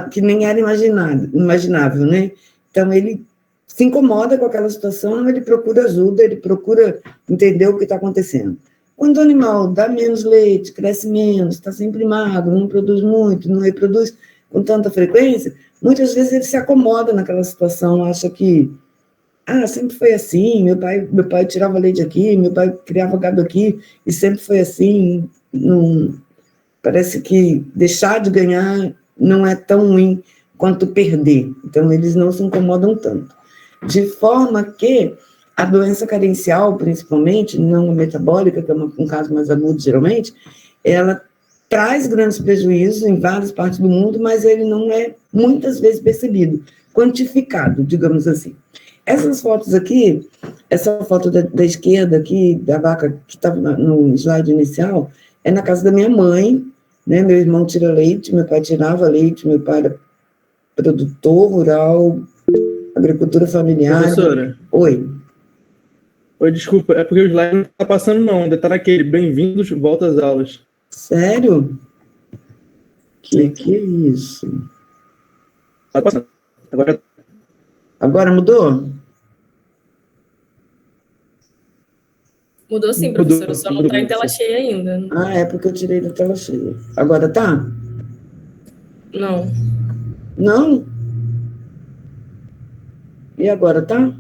que nem era imaginável, né? Então, ele se incomoda com aquela situação, ele procura ajuda, ele procura entender o que está acontecendo. Quando o animal dá menos leite, cresce menos, está sempre magro, não produz muito, não reproduz com tanta frequência, muitas vezes ele se acomoda naquela situação, acha que sempre foi assim, meu pai tirava leite aqui, meu pai criava gado aqui, e sempre foi assim. Não, parece que deixar de ganhar não é tão ruim quanto perder. Então, eles não se incomodam tanto. De forma que a doença carencial, principalmente, não metabólica, que é um caso mais agudo, geralmente, ela traz grandes prejuízos em várias partes do mundo, mas ele não é, muitas vezes, percebido, quantificado, digamos assim. Essas fotos aqui, essa foto da esquerda aqui, da vaca que estava no slide inicial, é na casa da minha mãe, né? Meu irmão tira leite, meu pai tirava leite, meu pai era produtor rural, agricultura familiar. Professora? Oi. Oi, desculpa, é porque o slide não está passando não, ainda está naquele, bem-vindos, volta às aulas. Sério? Que é isso? Tá passando. Agora mudou? Mudou sim, professora, só não está em tela cheia ainda. É porque eu tirei da tela cheia. Agora tá? Não. Não? E agora tá?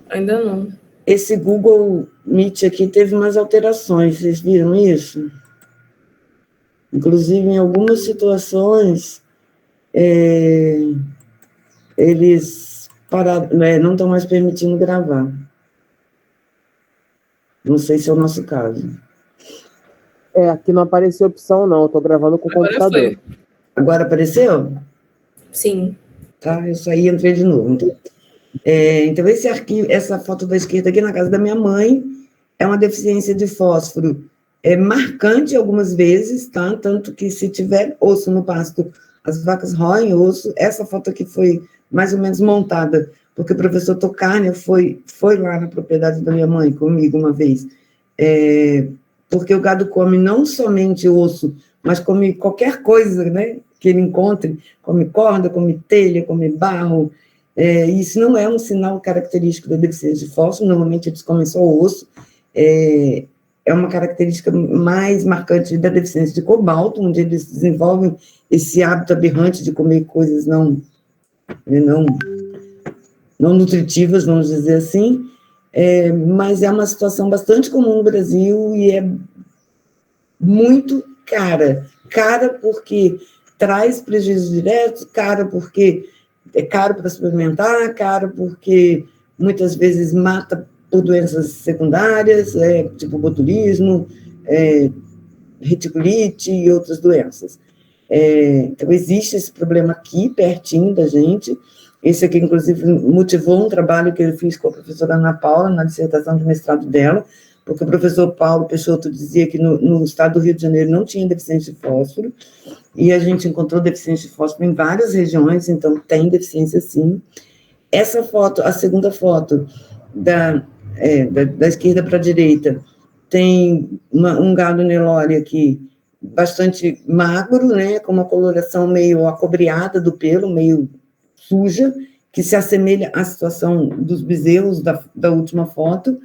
Ainda não. Esse Google Meet aqui teve umas alterações, vocês viram isso? Inclusive, em algumas situações, eles pararam, não estão mais permitindo gravar. Não sei se é o nosso caso. Aqui não apareceu opção, não. Estou gravando com o computador. Foi. Agora apareceu? Sim. Tá, eu saí e entrei de novo. Então, esse arquivo, essa foto da esquerda aqui na casa da minha mãe é uma deficiência de fósforo marcante algumas vezes, tá? Tanto que se tiver osso no pasto, as vacas roem osso. Essa foto aqui foi mais ou menos montada, porque o professor Tocárnia foi lá na propriedade da minha mãe comigo uma vez, porque o gado come não somente osso, mas come qualquer coisa, né, que ele encontre, come corda, come telha, come barro. Isso não é um sinal característico da deficiência de fósforo, normalmente eles comem só osso. É uma característica mais marcante da deficiência de cobalto, onde eles desenvolvem esse hábito aberrante de comer coisas não nutritivas, vamos dizer assim, mas é uma situação bastante comum no Brasil e é muito cara. Cara porque traz prejuízos diretos, cara porque é caro para suplementar, caro porque muitas vezes mata por doenças secundárias, tipo botulismo, reticulite e outras doenças. Então, existe esse problema aqui, pertinho da gente. Esse aqui, inclusive, motivou um trabalho que eu fiz com a professora Ana Paula, na dissertação de mestrado dela, porque o professor Paulo Peixoto dizia que no estado do Rio de Janeiro não tinha deficiência de fósforo, e a gente encontrou deficiência de fósforo em várias regiões, então tem deficiência sim. Essa foto, a segunda foto, da esquerda para a direita, tem um gado Nelore aqui, bastante magro, né, com uma coloração meio acobreada do pelo, meio suja, que se assemelha à situação dos bezerros da última foto,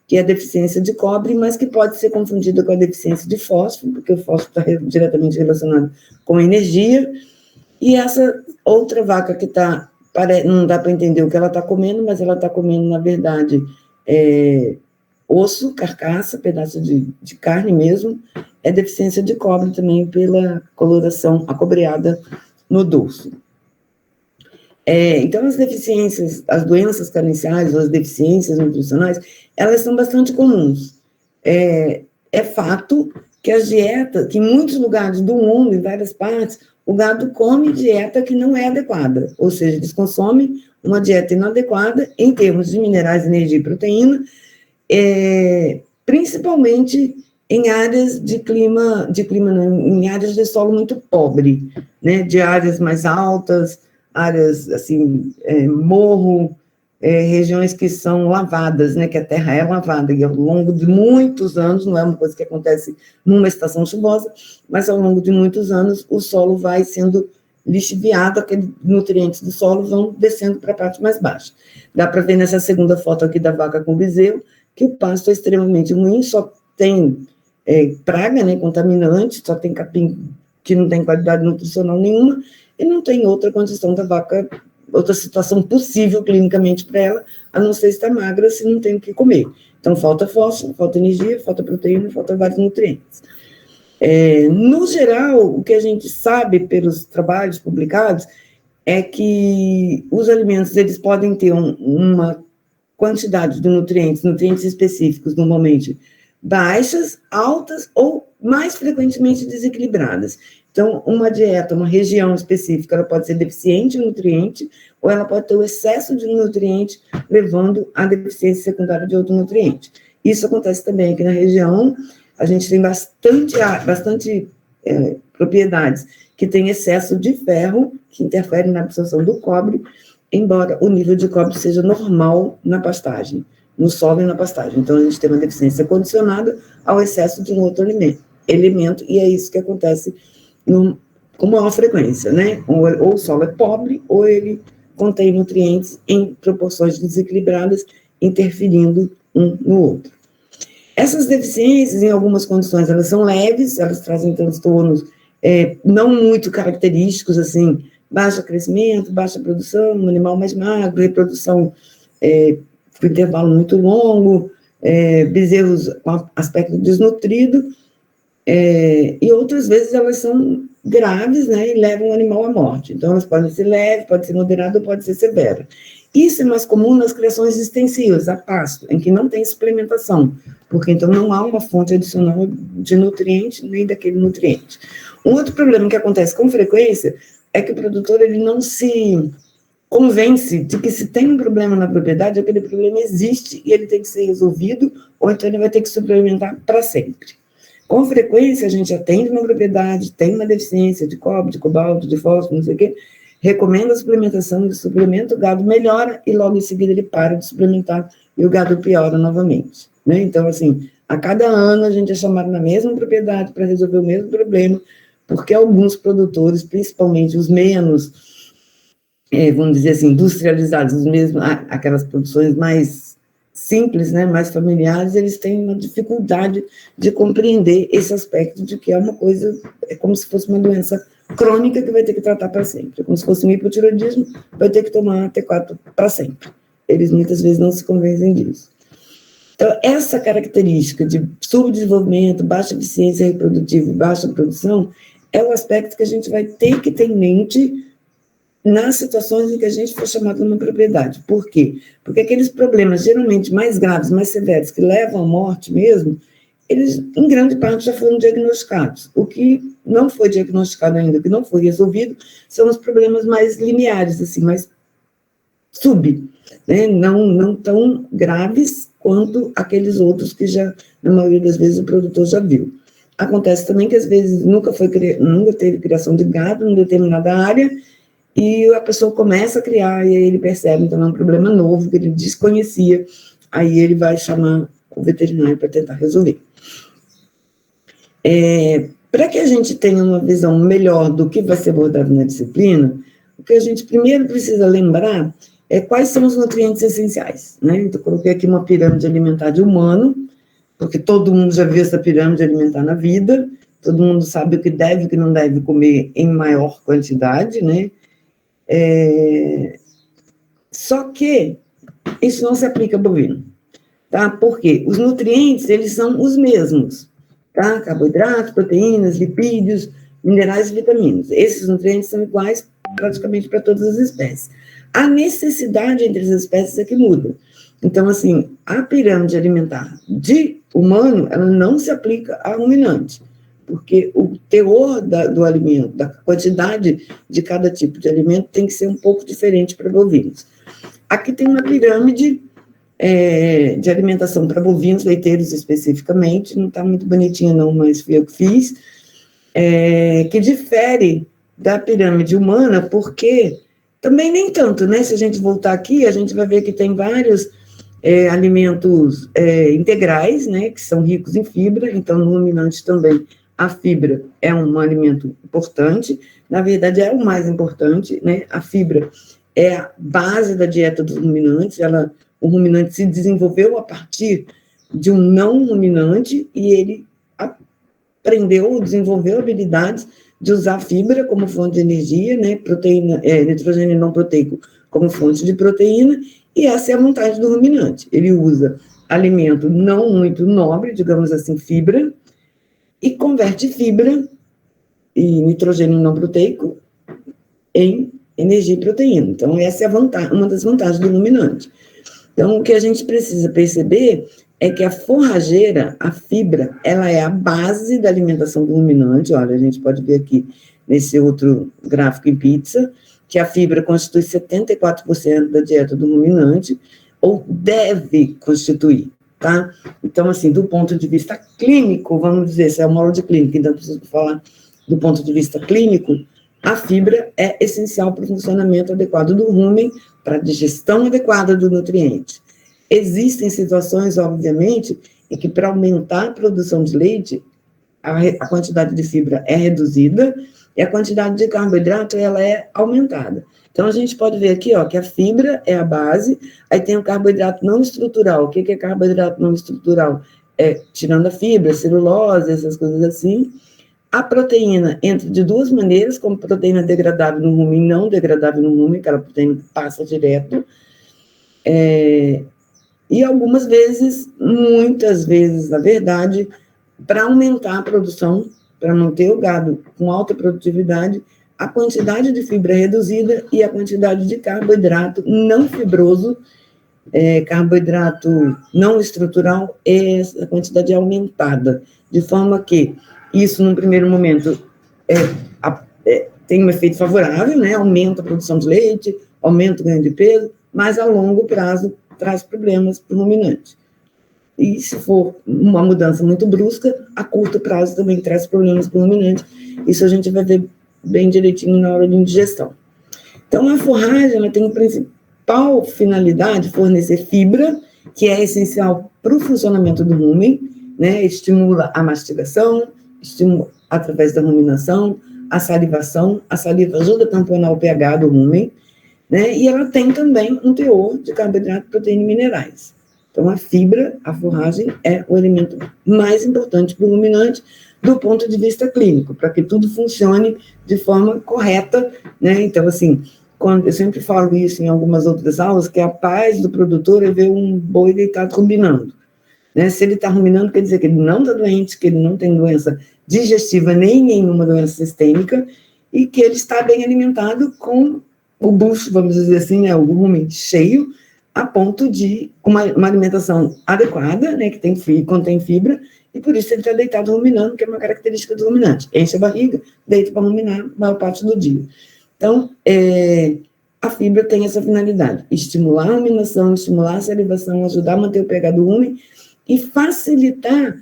que é a deficiência de cobre, mas que pode ser confundida com a deficiência de fósforo, porque o fósforo está diretamente relacionado com a energia. E essa outra vaca que está, não dá para entender o que ela está comendo, mas ela está comendo, na verdade, osso, carcaça, pedaço de carne mesmo, é deficiência de cobre também pela coloração acobreada no dorso. Então, as deficiências, as doenças carenciais, ou as deficiências nutricionais, elas são bastante comuns. É fato que as dietas, que em muitos lugares do mundo, em várias partes, o gado come dieta que não é adequada, ou seja, eles consomem uma dieta inadequada em termos de minerais, energia e proteína, principalmente em áreas de clima não, em áreas de solo muito pobre, né, de áreas mais altas, áreas assim, morro, regiões que são lavadas, né, que a terra é lavada, e ao longo de muitos anos, não é uma coisa que acontece numa estação chuvosa, mas ao longo de muitos anos o solo vai sendo lixiviado, aqueles nutrientes do solo vão descendo para a parte mais baixa. Dá para ver nessa segunda foto aqui da vaca com bezerro, que o pasto é extremamente ruim, só tem praga, né, contaminante, só tem capim que não tem qualidade nutricional nenhuma, e não tem outra condição da vaca, outra situação possível clinicamente para ela, a não ser estar magra, se não tem o que comer. Então, falta fósforo, falta energia, falta proteína, falta vários nutrientes. No geral, o que a gente sabe pelos trabalhos publicados é que os alimentos, eles podem ter uma quantidade de nutrientes específicos, normalmente baixas, altas ou mais frequentemente desequilibradas. Então, uma dieta, uma região específica, ela pode ser deficiente em nutriente, ou ela pode ter o excesso de nutriente, levando à deficiência secundária de outro nutriente. Isso acontece também aqui na região. A gente tem bastante propriedades que têm excesso de ferro, que interfere na absorção do cobre, embora o nível de cobre seja normal na pastagem, no solo e na pastagem. Então, a gente tem uma deficiência condicionada ao excesso de um outro elemento, e é isso que acontece com maior frequência, né? Ou o solo é pobre, ou ele contém nutrientes em proporções desequilibradas, interferindo um no outro. Essas deficiências, em algumas condições, elas são leves, elas trazem transtornos não muito característicos, assim, baixo crescimento, baixa produção, um animal mais magro, reprodução com intervalo muito longo, bezerros com aspecto desnutrido, e outras vezes elas são graves, né, e levam o animal à morte. Então, elas podem ser leves, pode ser moderada ou pode ser severa. Isso é mais comum nas criações extensivas, a pasto, em que não tem suplementação, porque então não há uma fonte adicional de nutriente, nem daquele nutriente. Um outro problema que acontece com frequência é que o produtor ele não se convence de que se tem um problema na propriedade, aquele problema existe e ele tem que ser resolvido, ou então ele vai ter que suplementar para sempre. Com frequência, a gente atende uma propriedade, tem uma deficiência de cobre, de cobalto, de fósforo, não sei o quê, recomenda a suplementação, ele suplementa, o gado melhora e logo em seguida ele para de suplementar e o gado piora novamente, né? Então, assim, a cada ano a gente é chamado na mesma propriedade para resolver o mesmo problema, porque alguns produtores, principalmente os menos, vamos dizer assim, industrializados, os mesmos, aquelas produções mais simples, né, mais familiares, eles têm uma dificuldade de compreender esse aspecto de que é uma coisa, é como se fosse uma doença crônica que vai ter que tratar para sempre, é como se fosse um hipotireoidismo, vai ter que tomar T4 para sempre. Eles muitas vezes não se convencem disso. Então, essa característica de subdesenvolvimento, baixa eficiência reprodutiva e baixa produção é o aspecto que a gente vai ter que ter em mente nas situações em que a gente for chamado numa propriedade. Por quê? Porque aqueles problemas geralmente mais graves, mais severos, que levam à morte mesmo, eles, em grande parte, já foram diagnosticados. O que não foi diagnosticado ainda, o que não foi resolvido, são os problemas mais limiares, assim, mais né? Não tão graves quanto aqueles outros que já, na maioria das vezes, o produtor já viu. Acontece também que, às vezes, nunca teve criação de gado em determinada área, e a pessoa começa a criar, e aí ele percebe, então, é um problema novo, que ele desconhecia, aí ele vai chamar o veterinário para tentar resolver. Para que a gente tenha uma visão melhor do que vai ser abordado na disciplina, o que a gente primeiro precisa lembrar é quais são os nutrientes essenciais, né? Então, eu coloquei aqui uma pirâmide alimentar de humano, porque todo mundo já viu essa pirâmide alimentar na vida, todo mundo sabe o que deve e o que não deve comer em maior quantidade, né? Só que isso não se aplica ao bovino, tá? Porque os nutrientes, eles são os mesmos, tá? Carboidratos, proteínas, lipídios, minerais e vitaminas. Esses nutrientes são iguais praticamente para todas as espécies. A necessidade entre as espécies é que muda. Então, assim, a pirâmide alimentar de humano, ela não se aplica a ruminante, porque o teor do alimento, da quantidade de cada tipo de alimento tem que ser um pouco diferente para bovinos. Aqui tem uma pirâmide de alimentação para bovinos, leiteiros especificamente, não está muito bonitinha não, mas fui eu que fiz, que difere da pirâmide humana, porque Também nem tanto, né? Se a gente voltar aqui, a gente vai ver que tem vários alimentos integrais, né? Que são ricos em fibra, então no ruminante também a fibra é um alimento importante, na verdade é o mais importante, né? A fibra é a base da dieta dos ruminantes, o ruminante se desenvolveu a partir de um não ruminante e ele aprendeu, desenvolveu habilidades de usar fibra como fonte de energia, né, proteína, nitrogênio não proteico como fonte de proteína, e essa é a vontade do ruminante. Ele usa alimento não muito nobre, digamos assim, fibra, e converte fibra e nitrogênio não proteico em energia e proteína. Então, essa é uma das vantagens do ruminante. Então, o que a gente precisa perceber é que a forrageira, a fibra, ela é a base da alimentação do ruminante. Olha, a gente pode ver aqui nesse outro gráfico em pizza, que a fibra constitui 74% da dieta do ruminante, ou deve constituir, tá? Então, assim, do ponto de vista clínico, vamos dizer, se é uma aula de clínica, então preciso falar do ponto de vista clínico, a fibra é essencial para o funcionamento adequado do rumen, para a digestão adequada do nutriente. Existem situações, obviamente, em que para aumentar a produção de leite, a quantidade de fibra é reduzida e a quantidade de carboidrato ela é aumentada. Então, a gente pode ver aqui, ó, que a fibra é a base, aí tem o carboidrato não estrutural. O que é carboidrato não estrutural? Tirando a fibra, celulose, essas coisas assim. A proteína entra de duas maneiras, como proteína degradável no rumen e não degradável no rumen, aquela proteína que passa direto. E algumas vezes, muitas vezes, na verdade, para aumentar a produção, para manter o gado com alta produtividade, a quantidade de fibra é reduzida e a quantidade de carboidrato não fibroso, carboidrato não estrutural, a quantidade é aumentada, de forma que isso, num primeiro momento, tem um efeito favorável, né? Aumenta a produção de leite, aumenta o ganho de peso, mas a longo prazo traz problemas para o ruminante. E se for uma mudança muito brusca, a curto prazo também traz problemas para o ruminante. Isso a gente vai ver bem direitinho na hora de indigestão. Então, a forragem ela tem a principal finalidade fornecer fibra, que é essencial para o funcionamento do rumen, né? Estimula a mastigação, estimula através da ruminação, a salivação. A saliva ajuda a tamponar o pH do rumen, né? E ela tem também um teor de carboidrato, proteína e minerais. Então, a fibra, a forragem, é o elemento mais importante para o ruminante do ponto de vista clínico, para que tudo funcione de forma correta, né? Então, assim, eu sempre falo isso em algumas outras aulas, que a paz do produtor é ver um boi deitado ruminando. Né? Se ele está ruminando, quer dizer que ele não está doente, que ele não tem doença digestiva nem nenhuma doença sistêmica, e que ele está bem alimentado com o bucho, vamos dizer assim, né, o rumen cheio, a ponto de uma alimentação adequada, né, que contém fibra, e por isso ele está deitado ruminando, que é uma característica do ruminante. Enche a barriga, deita para ruminar a maior parte do dia. Então, a fibra tem essa finalidade, estimular a ruminação, estimular a salivação, ajudar a manter o pH do rumen e facilitar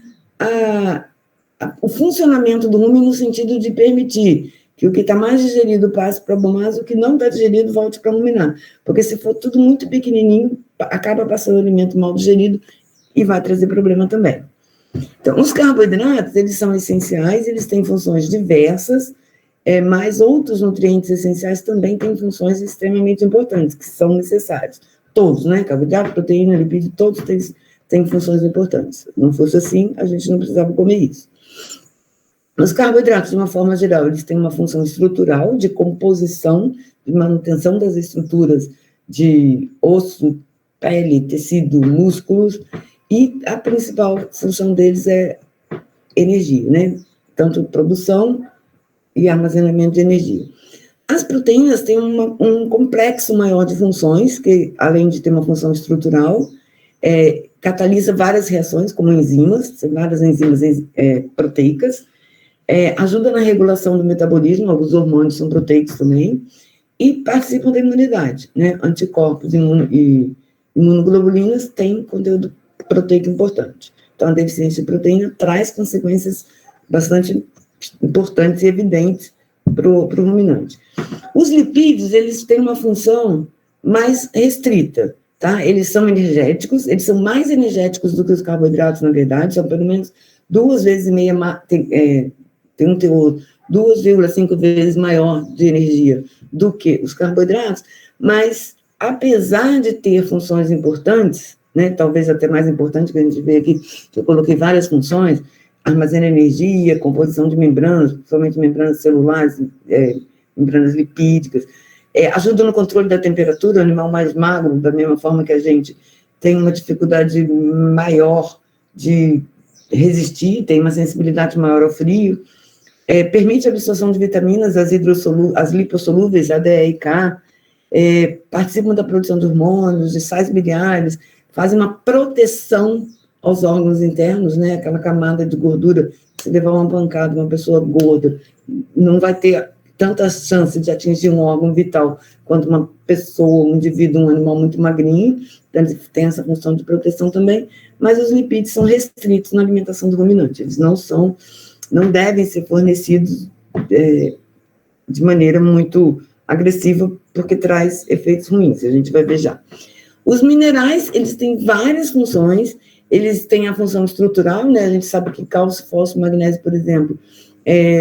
o funcionamento do rumen no sentido de permitir que o que está mais digerido passe para a biomassa, o que não está digerido volte para ruminar. Porque se for tudo muito pequenininho, acaba passando o alimento mal digerido e vai trazer problema também. Então, os carboidratos, eles são essenciais, eles têm funções diversas, mas outros nutrientes essenciais também têm funções extremamente importantes, que são necessários. Todos, né? Carboidrato, proteína, lipídio, todos têm funções importantes. Se não fosse assim, a gente não precisava comer isso. Os carboidratos, de uma forma geral, eles têm uma função estrutural de composição, de manutenção das estruturas de osso, pele, tecido, músculos, e a principal função deles é energia, né? Tanto produção e armazenamento de energia. As proteínas têm um complexo maior de funções, que além de ter uma função estrutural, catalisa várias reações, como enzimas, várias enzimas proteicas, ajuda na regulação do metabolismo, alguns hormônios são proteicos também, e participam da imunidade, né? Anticorpos e imunoglobulinas têm conteúdo proteico importante. Então, a deficiência de proteína traz consequências bastante importantes e evidentes pro ruminante. Os lipídios, eles têm uma função mais restrita, tá? Eles são energéticos, eles são mais energéticos do que os carboidratos, na verdade, são pelo menos 2,5 vezes, tem um teor 2,5 vezes maior de energia do que os carboidratos, mas apesar de ter funções importantes, né, talvez até mais importante que a gente vê aqui, que eu coloquei várias funções, armazena energia, composição de membranas, principalmente membranas celulares, membranas lipídicas, ajuda no controle da temperatura, o animal mais magro, da mesma forma que a gente tem uma dificuldade maior de resistir, tem uma sensibilidade maior ao frio, permite a absorção de vitaminas, as lipossolúveis, A, D, E e K, participam da produção de hormônios, de sais biliares, fazem uma proteção aos órgãos internos, né, aquela camada de gordura, se levar uma pancada, uma pessoa gorda, não vai ter tantas chances de atingir um órgão vital quanto uma pessoa, um indivíduo, um animal muito magrinho, então tem essa função de proteção também, mas os lipídios são restritos na alimentação do ruminante, eles não devem ser fornecidos de maneira muito agressiva, porque traz efeitos ruins, a gente vai ver já. Os minerais, eles têm várias funções, eles têm a função estrutural, né, a gente sabe que cálcio, fósforo, magnésio, por exemplo,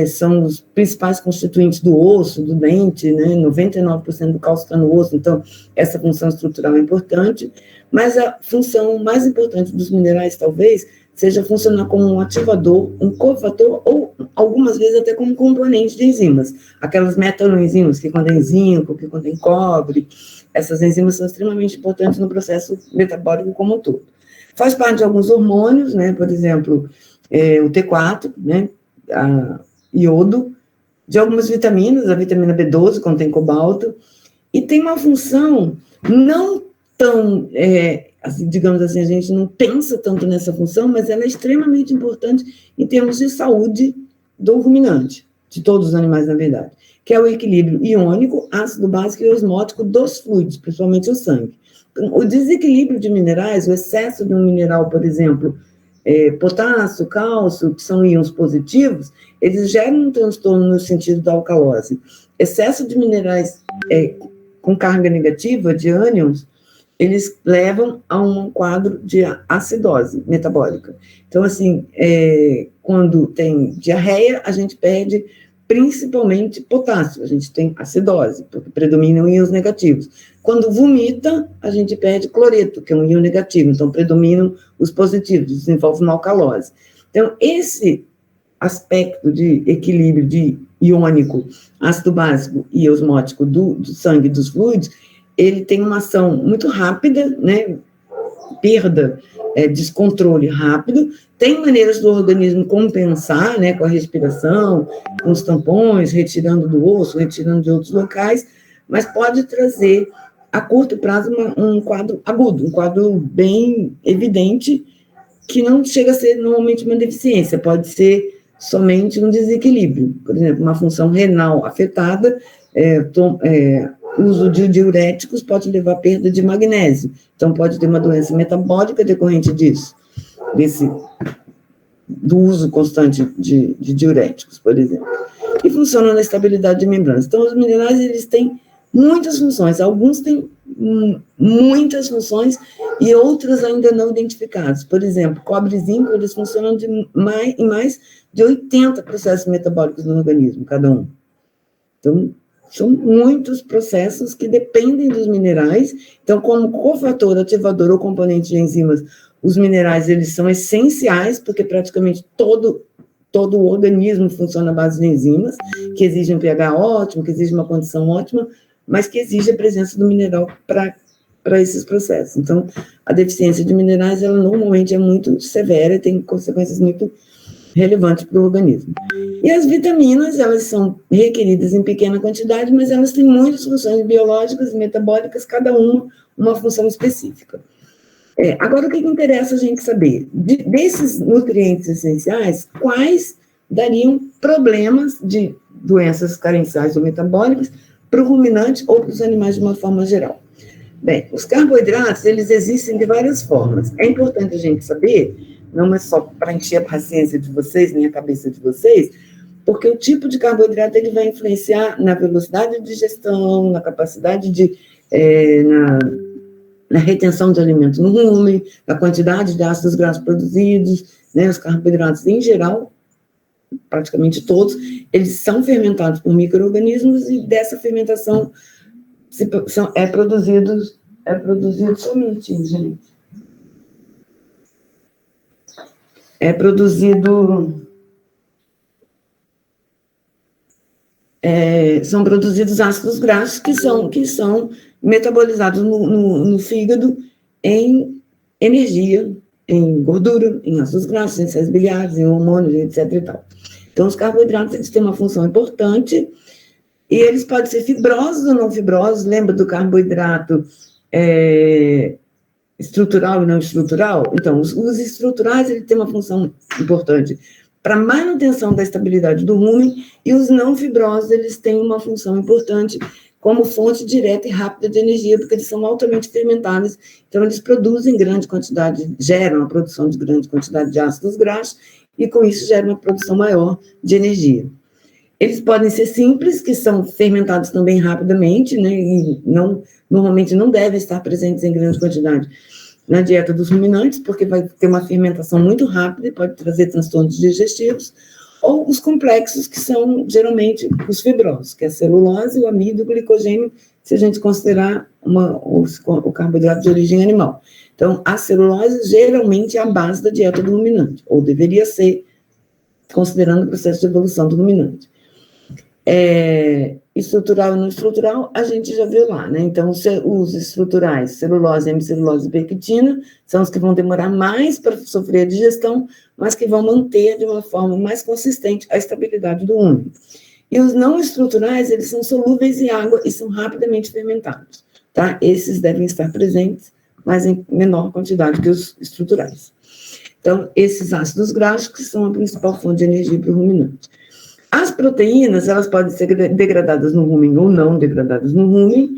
são os principais constituintes do osso, do dente, né, 99% do cálcio está no osso, então essa função estrutural é importante, mas a função mais importante dos minerais, talvez, seja funcionar como um ativador, um cofator, ou algumas vezes até como componente de enzimas. Aquelas metanoenzimas que contêm zinco, que contêm cobre, essas enzimas são extremamente importantes no processo metabólico como um todo. Faz parte de alguns hormônios, né, por exemplo, o T4, né, iodo, de algumas vitaminas, a vitamina B12 contém cobalto, e tem uma função não tão, assim, digamos assim, a gente não pensa tanto nessa função, mas ela é extremamente importante em termos de saúde do ruminante, de todos os animais, na verdade, que é o equilíbrio iônico, ácido básico e osmótico dos fluidos, principalmente o sangue. O desequilíbrio de minerais, o excesso de um mineral, por exemplo, potássio, cálcio, que são íons positivos, eles geram um transtorno no sentido da alcalose. Excesso de minerais com carga negativa, de ânions, eles levam a um quadro de acidose metabólica. Então, assim, quando tem diarreia, a gente perde principalmente potássio, a gente tem acidose, porque predominam íons negativos. Quando vomita, a gente perde cloreto, que é um íon negativo, então predominam os positivos, desenvolve uma alcalose. Então, esse aspecto de equilíbrio de iônico, ácido básico e osmótico do sangue e dos fluidos, ele tem uma ação muito rápida, né, perda, descontrole rápido, tem maneiras do organismo compensar, né, com a respiração, com os tampões, retirando do osso, retirando de outros locais, mas pode trazer, a curto prazo, um quadro agudo, um quadro bem evidente, que não chega a ser normalmente uma deficiência, pode ser somente um desequilíbrio, por exemplo, uma função renal afetada, uso de diuréticos pode levar à perda de magnésio, então pode ter uma doença metabólica decorrente disso, do uso constante de diuréticos, por exemplo, e funcionam na estabilidade de membranas. Então, os minerais, eles têm muitas funções, alguns têm muitas funções e outras ainda não identificadas. Por exemplo, cobre e zinco, eles funcionam em mais de 80 processos metabólicos no organismo, cada um. Então, são muitos processos que dependem dos minerais. Então, como cofator, ativador ou componente de enzimas, os minerais, eles são essenciais, porque praticamente todo o organismo funciona à base de enzimas, que exigem um pH ótimo, que exigem uma condição ótima, mas que exige a presença do mineral para esses processos. Então, a deficiência de minerais, ela normalmente é muito severa e tem consequências muito relevantes para o organismo. E as vitaminas, elas são requeridas em pequena quantidade, mas elas têm muitas funções biológicas e metabólicas, cada uma função específica. Agora, o que interessa a gente saber? Desses nutrientes essenciais, quais dariam problemas de doenças carenciais ou metabólicas para o ruminante ou para os animais de uma forma geral? Bem, os carboidratos, eles existem de várias formas. É importante a gente saber, não é só para encher a paciência de vocês, nem a cabeça de vocês, porque o tipo de carboidrato ele vai influenciar na velocidade de digestão, na capacidade de... na retenção de alimentos no rumen, na quantidade de ácidos graxos produzidos, né? Os carboidratos, em geral, praticamente todos, eles são fermentados por micro-organismos e dessa fermentação é produzido só um minutinho, gente. São produzidos ácidos graxos que são metabolizados no fígado em energia, em gordura, em ácidos graxos, em sais biliares, em hormônios, etc. e tal. Então, os carboidratos eles têm uma função importante e eles podem ser fibrosos ou não fibrosos. Lembra do carboidrato estrutural e não estrutural? Então, os estruturais eles têm uma função importante para manutenção da estabilidade do rumen, e os não fibrosos eles têm uma função importante como fonte direta e rápida de energia, porque eles são altamente fermentáveis, então eles produzem grande quantidade, geram a produção de grande quantidade de ácidos graxos, e com isso geram uma produção maior de energia. Eles podem ser simples, que são fermentados também rapidamente, né, e normalmente não devem estar presentes em grande quantidade na dieta dos ruminantes, porque vai ter uma fermentação muito rápida e pode trazer transtornos digestivos, ou os complexos, que são geralmente os fibrosos, que é a celulose, o amido, o glicogênio, se a gente considerar o carboidrato de origem animal. Então, a celulose geralmente é a base da dieta do ruminante, ou deveria ser, considerando o processo de evolução do ruminante. Estrutural e não estrutural, a gente já viu lá, né? Então, os estruturais, celulose, hemicelulose e pectina, são os que vão demorar mais para sofrer a digestão, mas que vão manter de uma forma mais consistente a estabilidade do rumen. E os não estruturais, eles são solúveis em água e são rapidamente fermentados, tá? Esses devem estar presentes, mas em menor quantidade que os estruturais. Então, esses ácidos graxos que são a principal fonte de energia para o ruminante. As proteínas, elas podem ser degradadas no rumen ou não degradadas no rumen,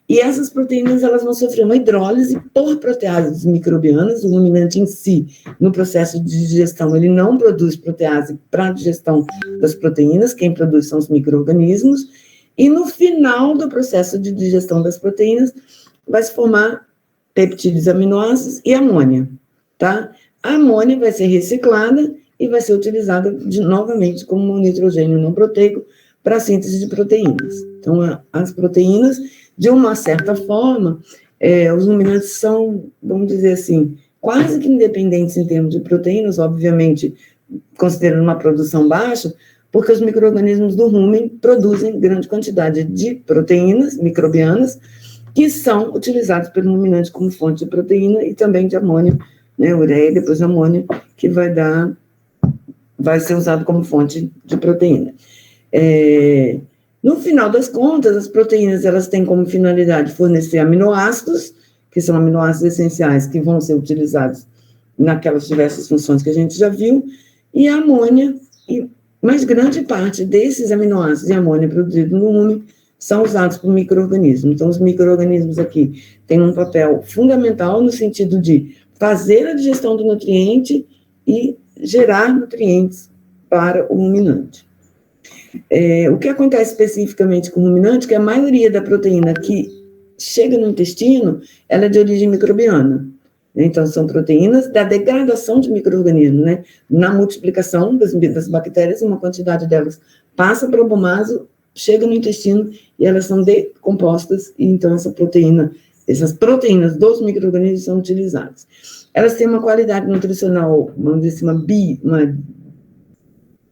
e essas proteínas, elas vão sofrer uma hidrólise por proteases microbianas. O ruminante em si, no processo de digestão, ele não produz protease para a digestão das proteínas, quem produz são os micro-organismos, e no final do processo de digestão das proteínas, vai se formar peptídeos, aminoácidos e amônia, tá? A amônia vai ser reciclada e vai ser utilizada novamente como um nitrogênio não proteico para a síntese de proteínas. Então, as proteínas, de uma certa forma, os ruminantes são, vamos dizer assim, quase que independentes em termos de proteínas, obviamente, considerando uma produção baixa, porque os micro-organismos do rumen produzem grande quantidade de proteínas microbianas que são utilizadas pelo ruminante como fonte de proteína e também de amônia, né, ureia e depois amônia, que vai ser usado como fonte de proteína. No final das contas, as proteínas elas têm como finalidade fornecer aminoácidos, que são aminoácidos essenciais que vão ser utilizados naquelas diversas funções que a gente já viu, e a amônia, mas grande parte desses aminoácidos e amônia produzidos no rumen são usados por micro-organismos. Então, os micro-organismos aqui têm um papel fundamental no sentido de fazer a digestão do nutriente e gerar nutrientes para o ruminante. O que acontece especificamente com o ruminante, que a maioria da proteína que chega no intestino, ela é de origem microbiana. Então, são proteínas da degradação de micro-organismos, né? Na multiplicação das bactérias, uma quantidade delas passa para o bomazo, chega no intestino e elas são decompostas, e então essas proteínas dos micro-organismos são utilizadas. Elas têm uma qualidade nutricional, vamos dizer assim,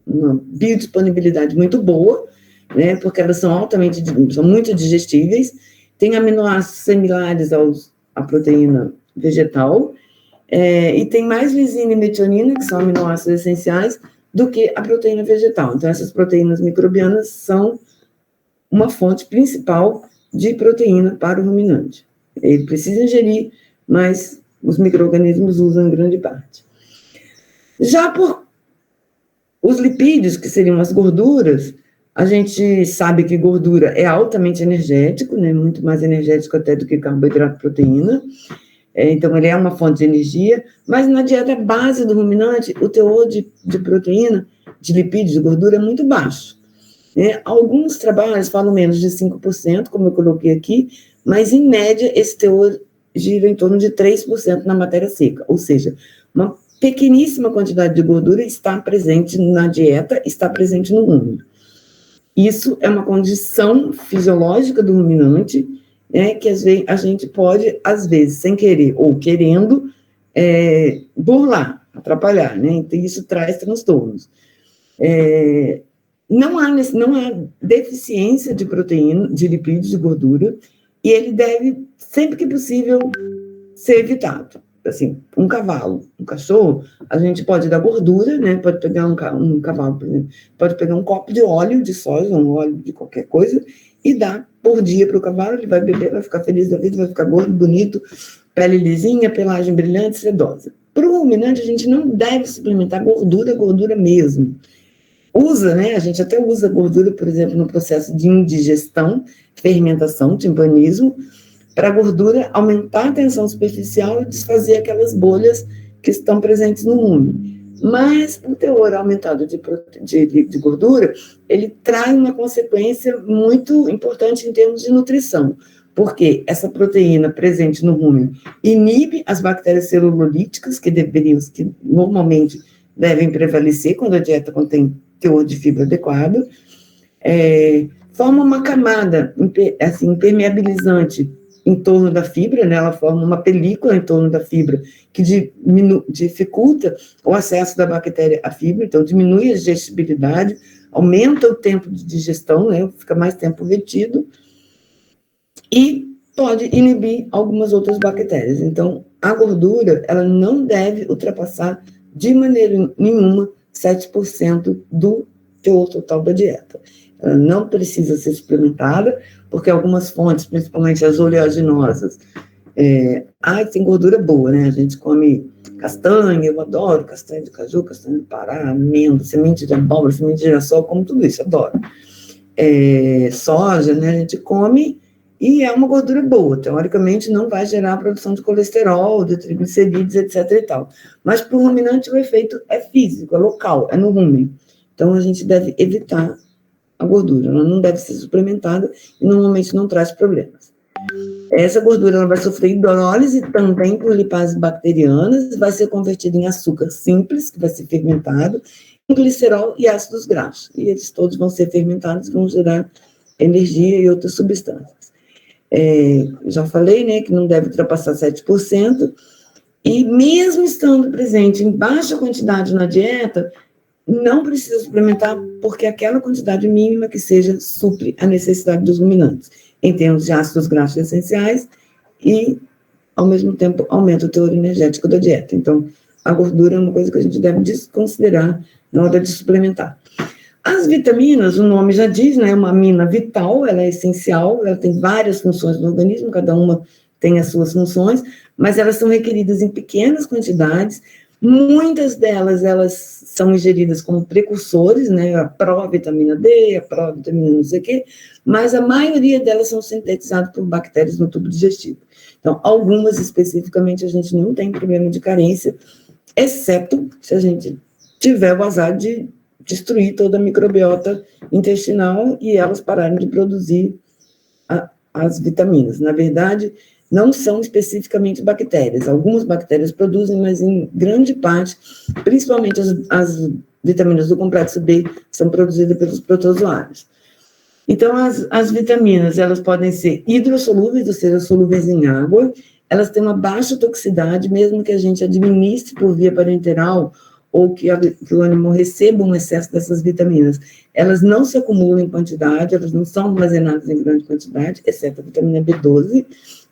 uma biodisponibilidade muito boa, né, porque elas são muito digestíveis, têm aminoácidos similares à proteína vegetal, e tem mais lisina e metionina, que são aminoácidos essenciais, do que a proteína vegetal. Então, essas proteínas microbianas são uma fonte principal de proteína para o ruminante. Ele precisa ingerir, mas os micro-organismos usam grande parte. Já por os lipídios, que seriam as gorduras, a gente sabe que gordura é altamente energético, né, muito mais energético até do que carboidrato e proteína, então ele é uma fonte de energia, mas na dieta base do ruminante, o teor de proteína de lipídios, de gordura, é muito baixo. Né? Alguns trabalhos falam menos de 5%, como eu coloquei aqui, mas, em média, esse teor gira em torno de 3% na matéria seca, ou seja, uma pequeníssima quantidade de gordura está presente na dieta, está presente no rumen. Isso é uma condição fisiológica do ruminante, né, que a gente pode, às vezes, sem querer ou querendo, burlar, atrapalhar, né? Então, isso traz transtornos. Não há deficiência de proteína, de lipídios, de gordura, e ele deve, sempre que possível, ser evitado. Assim, um cavalo, um cachorro, a gente pode dar gordura, né? Pode pegar um cavalo, por exemplo, pode pegar um copo de óleo de soja, um óleo de qualquer coisa, e dar por dia para o cavalo, ele vai beber, vai ficar feliz da vida, vai ficar gordo, bonito, pele lisinha, pelagem brilhante, sedosa. Para o ruminante, a gente não deve suplementar gordura mesmo. Usa, né? A gente até usa gordura, por exemplo, no processo de indigestão, fermentação, timpanismo, para a gordura aumentar a tensão superficial e desfazer aquelas bolhas que estão presentes no rumen. Mas o teor aumentado de gordura, ele traz uma consequência muito importante em termos de nutrição, porque essa proteína presente no rumen inibe as bactérias celulolíticas, que normalmente devem prevalecer quando a dieta contém teor de fibra adequado, forma uma camada assim, impermeabilizante em torno da fibra, né? Ela forma uma película em torno da fibra que dificulta o acesso da bactéria à fibra, então diminui a digestibilidade, aumenta o tempo de digestão, né? Fica mais tempo retido, e pode inibir algumas outras bactérias. Então, a gordura, ela não deve ultrapassar de maneira nenhuma 7% do teor total da dieta. Ela não precisa ser suplementada, porque algumas fontes, principalmente as oleaginosas, tem gordura boa, né? A gente come castanha, eu adoro castanha de caju, castanha de pará, amêndoa, semente de abóbora, semente de girassol, como tudo isso, adoro. Soja, né? A gente come e é uma gordura boa. Teoricamente, não vai gerar a produção de colesterol, de triglicerídeos, etc. e tal. Mas para o ruminante, o efeito é físico, é local, é no rumen. Então, a gente deve evitar a gordura, ela não deve ser suplementada e normalmente não traz problemas. Essa gordura ela vai sofrer hidrólise também por lipases bacterianas, vai ser convertida em açúcar simples, que vai ser fermentado, em glicerol e ácidos graxos. E eles todos vão ser fermentados e vão gerar energia e outras substâncias. Já falei, né, que não deve ultrapassar 7%, e mesmo estando presente em baixa quantidade na dieta, não precisa suplementar, porque aquela quantidade mínima que seja supre a necessidade dos ruminantes, em termos de ácidos graxos essenciais e, ao mesmo tempo, aumenta o teor energético da dieta. Então, a gordura é uma coisa que a gente deve desconsiderar na hora de suplementar. As vitaminas, o nome já diz, né, é uma amina vital, ela é essencial, ela tem várias funções no organismo, cada uma tem as suas funções, mas elas são requeridas em pequenas quantidades. Muitas delas, elas são ingeridas como precursores, né, a provitamina D, a provitamina não sei o quê, mas a maioria delas são sintetizadas por bactérias no tubo digestivo. Então, algumas especificamente a gente não tem problema de carência, exceto se a gente tiver o azar de destruir toda a microbiota intestinal e elas pararem de produzir as vitaminas. Na verdade, não são especificamente bactérias. Algumas bactérias produzem, mas em grande parte, principalmente as vitaminas do complexo B, são produzidas pelos protozoários. Então, as vitaminas, elas podem ser hidrossolúveis, ou seja, solúveis em água, elas têm uma baixa toxicidade, mesmo que a gente administre por via parenteral, ou que o animal receba um excesso dessas vitaminas. Elas não se acumulam em quantidade, elas não são armazenadas em grande quantidade, exceto a vitamina B12,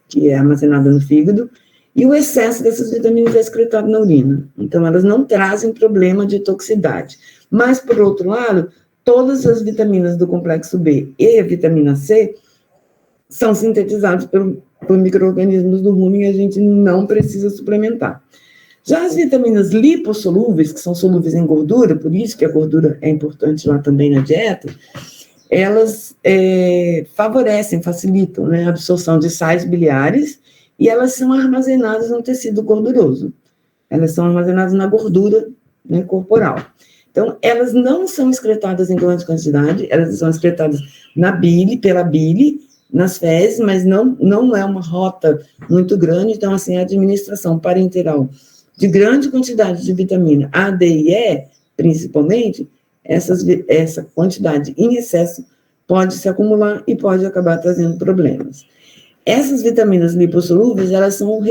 que é armazenada no fígado, e o excesso dessas vitaminas é excretado na urina. Então, elas não trazem problema de toxicidade. Mas, por outro lado, todas as vitaminas do complexo B e a vitamina C são sintetizadas por micro-organismos do rumen e a gente não precisa suplementar. Já as vitaminas lipossolúveis, que são solúveis em gordura, por isso que a gordura é importante lá também na dieta, elas favorecem, facilitam, né, a absorção de sais biliares e elas são armazenadas no tecido gorduroso. Elas são armazenadas na gordura, né, corporal. Então, elas não são excretadas em grande quantidade, elas são excretadas na bile, pela bile, nas fezes, mas não é uma rota muito grande. Então, assim, a administração parenteral de grande quantidade de vitamina A, D e E, principalmente, essa quantidade em excesso pode se acumular e pode acabar trazendo problemas. Essas vitaminas lipossolúveis, elas são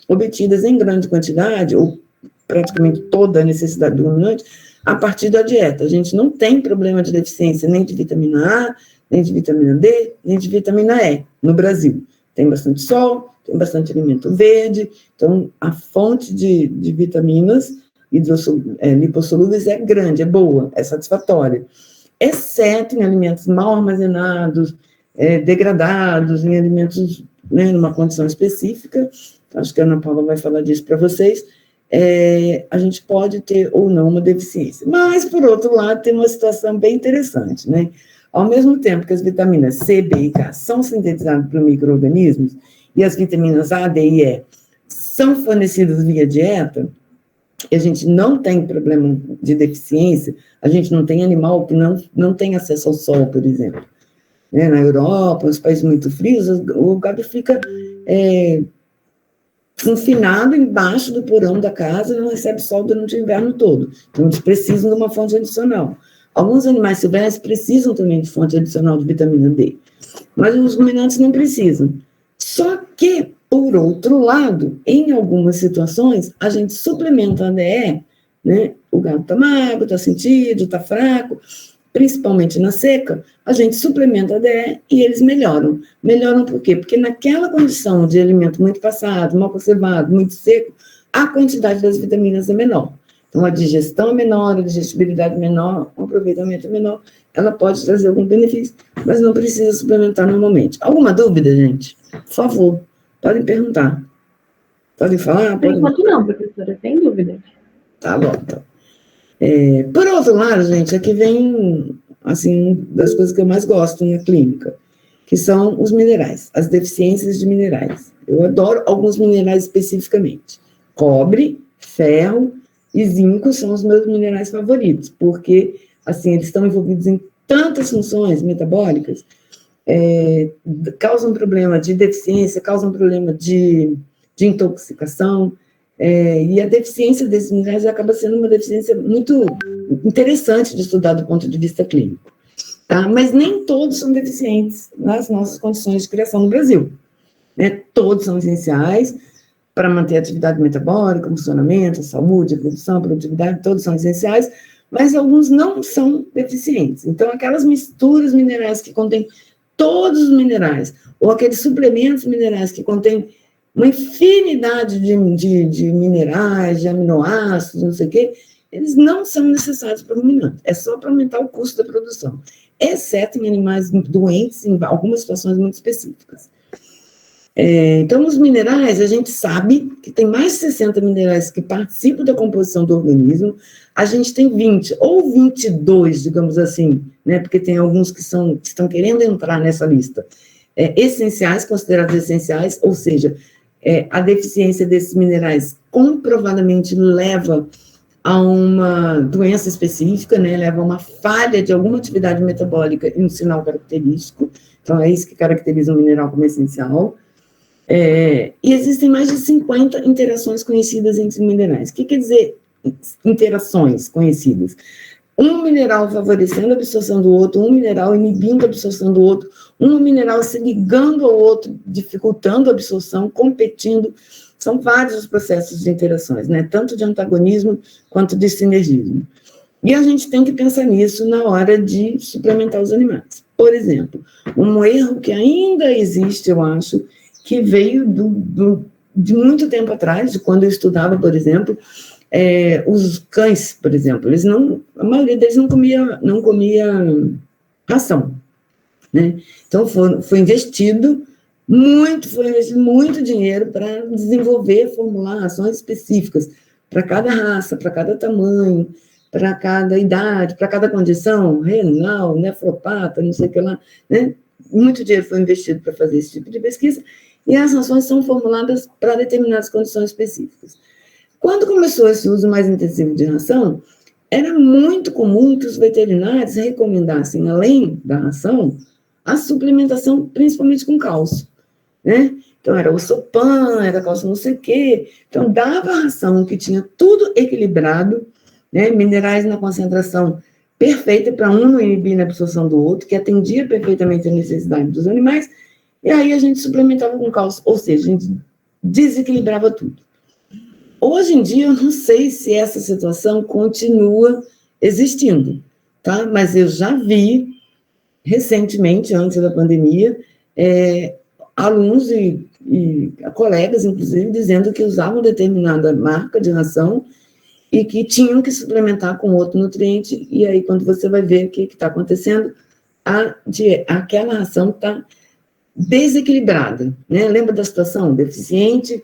obtidas em grande quantidade, ou praticamente toda a necessidade do ruminante, a partir da dieta. A gente não tem problema de deficiência nem de vitamina A, nem de vitamina D, nem de vitamina E no Brasil. Tem bastante sol, tem bastante alimento verde, então a fonte de vitaminas lipossolúveis é grande, é boa, é satisfatória, exceto em alimentos mal armazenados, degradados, em alimentos, né, numa condição específica. Acho que a Ana Paula vai falar disso para vocês. A gente pode ter ou não uma deficiência. Mas, por outro lado, tem uma situação bem interessante, né? Ao mesmo tempo que as vitaminas C, B e K são sintetizadas por micro-organismos e as vitaminas A, D e E são fornecidas via dieta, e a gente não tem problema de deficiência, a gente não tem animal que não tem acesso ao sol, por exemplo. Né? Na Europa, nos países muito frios, o gado fica confinado embaixo do porão da casa e não recebe sol durante o inverno todo. Então, eles precisam de uma fonte adicional. Alguns animais silvestres precisam também de fonte adicional de vitamina D, mas os ruminantes não precisam. Só que, por outro lado, em algumas situações, a gente suplementa a DE, né? O gado está magro, está sentido, está fraco, principalmente na seca, a gente suplementa a DE e eles melhoram. Melhoram por quê? Porque naquela condição de alimento muito passado, mal conservado, muito seco, a quantidade das vitaminas é menor. Então, a digestão é menor, a digestibilidade é menor, o aproveitamento é menor, ela pode trazer algum benefício, mas não precisa suplementar normalmente. Alguma dúvida, gente? Por favor, podem perguntar. Podem falar? Por enquanto não, professora, sem dúvida. Tá bom, então. Por outro lado, gente, aqui vem, assim, das coisas que eu mais gosto na clínica, que são os minerais, as deficiências de minerais. Eu adoro alguns minerais especificamente. Cobre, ferro e zinco são os meus minerais favoritos, porque, assim, eles estão envolvidos em tantas funções metabólicas, causam problema de deficiência, causam problema de intoxicação, e a deficiência desses minerais acaba sendo uma deficiência muito interessante de estudar do ponto de vista clínico. Tá? Mas nem todos são deficientes nas nossas condições de criação no Brasil. Né? Todos são essenciais para manter a atividade metabólica, o funcionamento, a saúde, a produção, a produtividade, todos são essenciais, mas alguns não são deficientes. Então, aquelas misturas minerais que contêm todos os minerais, ou aqueles suplementos minerais que contêm uma infinidade de minerais, de aminoácidos, não sei o quê, eles não são necessários para o ruminante, é só para aumentar o custo da produção, exceto em animais doentes, em algumas situações muito específicas. Então, os minerais, a gente sabe que tem mais de 60 minerais que participam da composição do organismo, a gente tem 20, ou 22, digamos assim, né, porque tem alguns que estão querendo entrar nessa lista, essenciais, considerados essenciais, ou seja, a deficiência desses minerais comprovadamente leva a uma doença específica, né, leva a uma falha de alguma atividade metabólica em um sinal característico, então é isso que caracteriza o mineral como essencial. E existem mais de 50 interações conhecidas entre minerais. O que quer dizer interações conhecidas? Um mineral favorecendo a absorção do outro, um mineral inibindo a absorção do outro, um mineral se ligando ao outro, dificultando a absorção, competindo. São vários os processos de interações, né? Tanto de antagonismo quanto de sinergismo. E a gente tem que pensar nisso na hora de suplementar os animais. Por exemplo, um erro que ainda existe, eu acho, que veio de muito tempo atrás, de quando eu estudava, por exemplo, os cães, por exemplo, a maioria deles não comia ração, né? Então, foi investido muito dinheiro para desenvolver, formular rações específicas para cada raça, para cada tamanho, para cada idade, para cada condição, renal, nefropata, não sei o que lá, né? Muito dinheiro foi investido para fazer esse tipo de pesquisa, e as rações são formuladas para determinadas condições específicas. Quando começou esse uso mais intensivo de ração, era muito comum que os veterinários recomendassem, além da ração, a suplementação, principalmente com cálcio, né? Então, era o Sopan, era cálcio não sei o quê. Então, dava a ração que tinha tudo equilibrado, né? Minerais na concentração perfeita para um não inibir na absorção do outro, que atendia perfeitamente a necessidade dos animais, e aí a gente suplementava com cálcio, ou seja, a gente desequilibrava tudo. Hoje em dia, eu não sei se essa situação continua existindo, tá? Mas eu já vi, recentemente, antes da pandemia, alunos e colegas, inclusive, dizendo que usavam determinada marca de ração e que tinham que suplementar com outro nutriente, e aí, quando você vai ver o que está acontecendo, aquela ração está desequilibrada, né? Lembra da situação? Deficiente,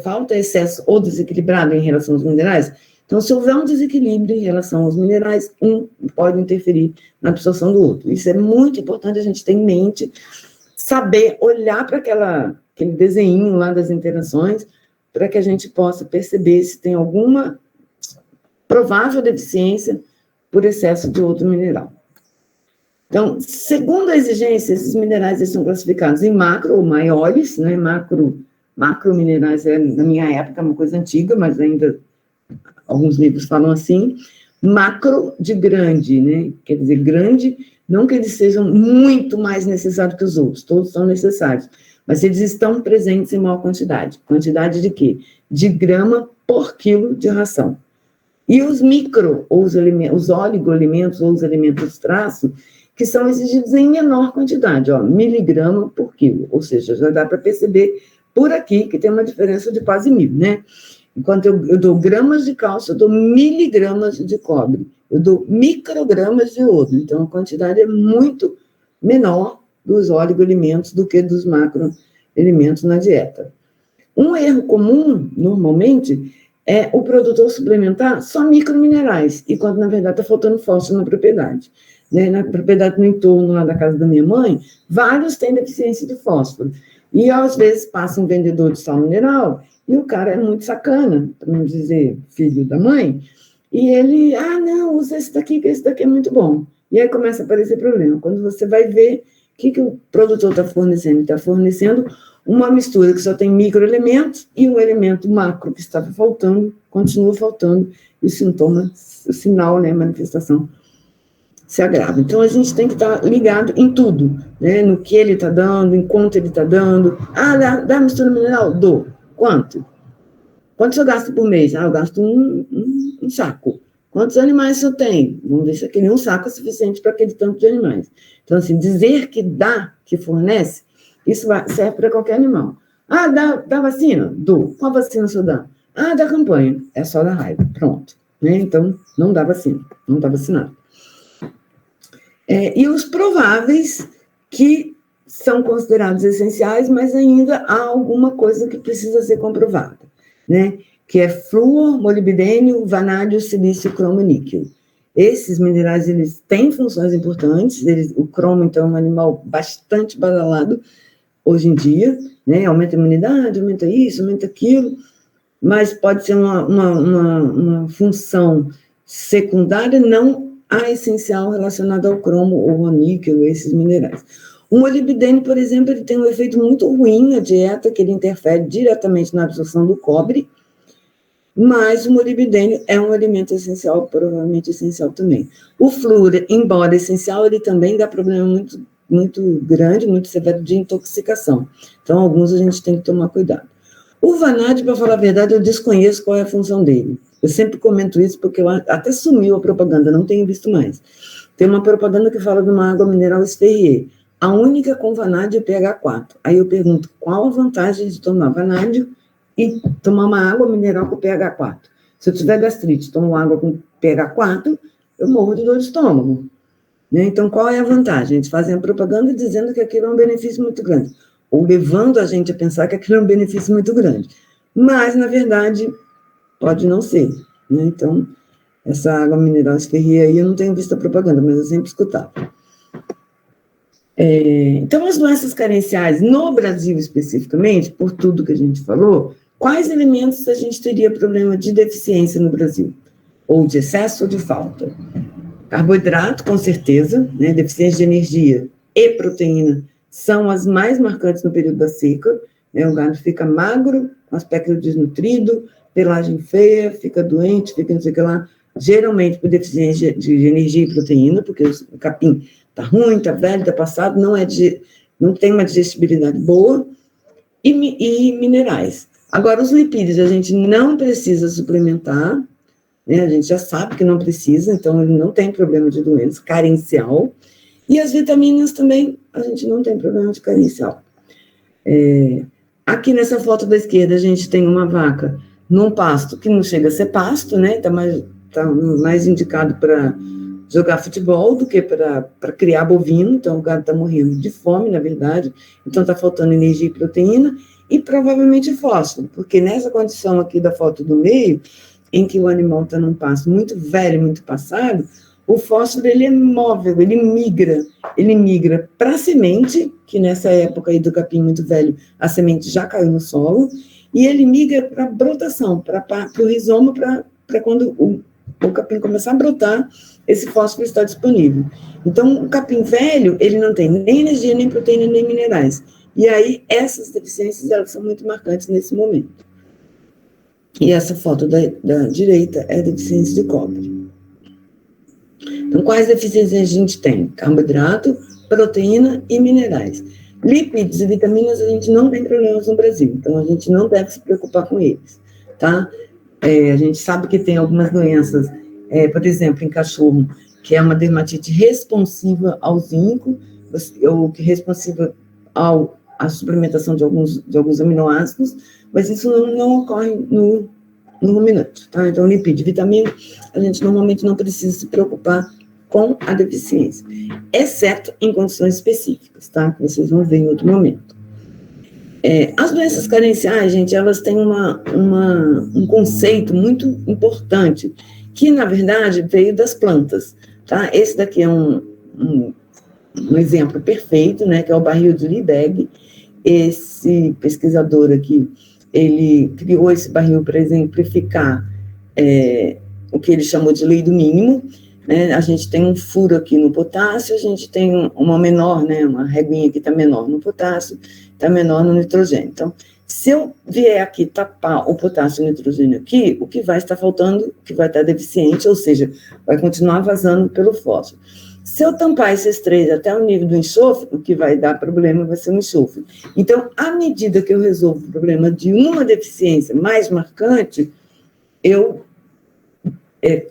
falta, excesso ou desequilibrado em relação aos minerais? Então, se houver um desequilíbrio em relação aos minerais, um pode interferir na absorção do outro. Isso é muito importante a gente ter em mente, saber olhar para aquele desenho lá das interações, para que a gente possa perceber se tem alguma provável deficiência por excesso de outro mineral. Então, segundo a exigência, esses minerais são classificados em macro ou maiores, né? Macro minerais na minha época, uma coisa antiga, mas ainda alguns livros falam assim. Macro de grande, né? Quer dizer, grande, não que eles sejam muito mais necessários que os outros, todos são necessários, mas eles estão presentes em maior quantidade. Quantidade de quê? De grama por quilo de ração. E os micro, ou os oligoelementos, ou os elementos traço, que são exigidos em menor quantidade, miligrama por quilo, ou seja, já dá para perceber por aqui que tem uma diferença de quase 1000, né? Enquanto eu dou gramas de cálcio, eu dou miligramas de cobre, eu dou microgramas de iodo, então a quantidade é muito menor dos oligoelementos do que dos macroelementos na dieta. Um erro comum, normalmente, é o produtor suplementar só microminerais, e quando, na verdade, está faltando fósforo na propriedade. Né? Na propriedade no entorno lá da casa da minha mãe, vários têm deficiência de fósforo. E, às vezes, passa um vendedor de sal mineral, e o cara é muito sacana, para não dizer filho da mãe, e ele, não, usa esse daqui, que esse daqui é muito bom. E aí começa a aparecer problema. Quando você vai ver o que o produtor está fornecendo, ele está fornecendo uma mistura que só tem microelementos e o elemento macro que estava faltando, continua faltando, e o sintoma, o sinal, né, a manifestação se agrava. Então, a gente tem que estar ligado em tudo, né, no que ele está dando, em quanto ele está dando. Dá mistura mineral? Dou. Quanto? Quanto eu gasto por mês? Eu gasto um saco. Quantos animais eu tenho? Vamos ver se aquele um saco é suficiente para aquele tanto de animais. Então, assim, dizer que dá, que fornece, isso serve para qualquer animal. Dá vacina? Dou. Qual vacina o senhor dá? Da campanha. É só da raiva. Pronto. Né? Então, não dá vacina. Não está vacinado. E os prováveis que são considerados essenciais, mas ainda há alguma coisa que precisa ser comprovada, né? Que é flúor, molibdênio, vanádio, silício, cromo e níquel. Esses minerais, eles têm funções importantes, o cromo, então, é um animal bastante badalado hoje em dia, né? Aumenta a imunidade, aumenta isso, aumenta aquilo, mas pode ser uma função secundária, não a essencial relacionada ao cromo ou ao níquel, esses minerais. O molibdênio, por exemplo, ele tem um efeito muito ruim na dieta, que ele interfere diretamente na absorção do cobre, mas o molibdênio é um alimento essencial, provavelmente essencial também. O flúor, embora essencial, ele também dá problema muito, muito grande, muito severo de intoxicação. Então, alguns a gente tem que tomar cuidado. O vanádio, para falar a verdade, eu desconheço qual é a função dele. Eu sempre comento isso porque até sumiu a propaganda, não tenho visto mais. Tem uma propaganda que fala de uma água mineral Esferrier, a única com vanádio e pH 4. Aí eu pergunto, qual a vantagem de tomar vanádio e tomar uma água mineral com pH 4? Se eu tiver gastrite, tomo água com pH 4, eu morro de dor de estômago. Né? Então, qual é a vantagem? Eles fazem a propaganda dizendo que aquilo é um benefício muito grande, ou levando a gente a pensar que aquilo é um benefício muito grande. Mas, na verdade, pode não ser. Né? Então, essa água mineral Esferrier aí, eu não tenho visto a propaganda, mas eu sempre escutava. Então, as doenças carenciais, no Brasil especificamente, por tudo que a gente falou, quais elementos a gente teria problema de deficiência no Brasil? ou de excesso ou de falta. Carboidrato, com certeza, né? Deficiência de energia e proteína são as mais marcantes no período da seca, né? O gado fica magro, com aspecto desnutrido, pelagem feia, fica doente, fica não sei o que lá, geralmente por deficiência de energia e proteína, porque o capim está ruim, está velho, está passado, não tem uma digestibilidade boa, e minerais. Agora, os lipídios a gente não precisa suplementar, né? A gente já sabe que não precisa, então ele não tem problema de doença carencial, e as vitaminas também, a gente não tem problema de carencial. Aqui nessa foto da esquerda, a gente tem uma vaca num pasto que não chega a ser pasto, né? Tá mais indicado para jogar futebol do que para criar bovino, então o gado está morrendo de fome, na verdade, então está faltando energia e proteína, e provavelmente fósforo, porque nessa condição aqui da foto do meio, em que o animal está num pasto muito velho, muito passado, o fósforo ele é móvel, ele migra para a semente, que nessa época aí do capim muito velho, a semente já caiu no solo, e ele migra para a brotação, para o rizoma, para quando o capim começar a brotar, esse fósforo está disponível. Então, o capim velho, ele não tem nem energia, nem proteína, nem minerais. E aí, essas deficiências, elas são muito marcantes nesse momento. E essa foto da direita é a deficiência de cobre. Então, quais deficiências a gente tem? Carboidrato, proteína e minerais. Lipídios e vitaminas, a gente não tem problemas no Brasil, então a gente não deve se preocupar com eles, tá? A gente sabe que tem algumas doenças, por exemplo, em cachorro, que é uma dermatite responsiva ao zinco, ou que é responsiva à suplementação de alguns aminoácidos, mas isso não ocorre no ruminante, tá? Então, lipídio, vitamina, a gente normalmente não precisa se preocupar com a deficiência, exceto em condições específicas, tá? Que vocês vão ver em outro momento. As doenças carenciais, gente, elas têm um conceito muito importante, que, na verdade, veio das plantas, tá? Esse daqui é um exemplo perfeito, né, que é o barril de Liebig. Esse pesquisador aqui, ele criou esse barril para exemplificar o que ele chamou de lei do mínimo, né? A gente tem um furo aqui no potássio, a gente tem uma menor, né, uma reguinha que está menor no potássio, está menor no nitrogênio. Então, se eu vier aqui tapar o potássio e o nitrogênio aqui, o que vai estar faltando, o que vai estar deficiente, ou seja, vai continuar vazando pelo fósforo. Se eu tampar esses três até o nível do enxofre, o que vai dar problema vai ser o enxofre. Então, à medida que eu resolvo o problema de uma deficiência mais marcante, eu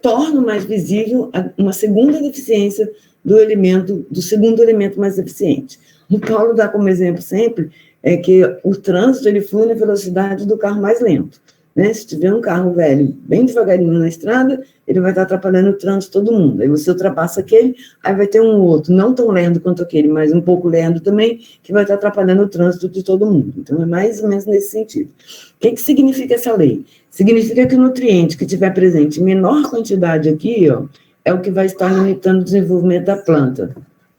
torno mais visível uma segunda deficiência do segundo elemento mais deficiente. O Paulo dá como exemplo sempre que o trânsito ele flui na velocidade do carro mais lento, né? Se tiver um carro velho bem devagarinho na estrada, ele vai estar atrapalhando o trânsito de todo mundo. Aí você ultrapassa aquele, aí vai ter um outro, não tão lento quanto aquele, mas um pouco lento também, que vai estar atrapalhando o trânsito de todo mundo. Então, é mais ou menos nesse sentido. O que significa essa lei? Significa que o nutriente que estiver presente em menor quantidade aqui, ó, é o que vai estar limitando o desenvolvimento da planta.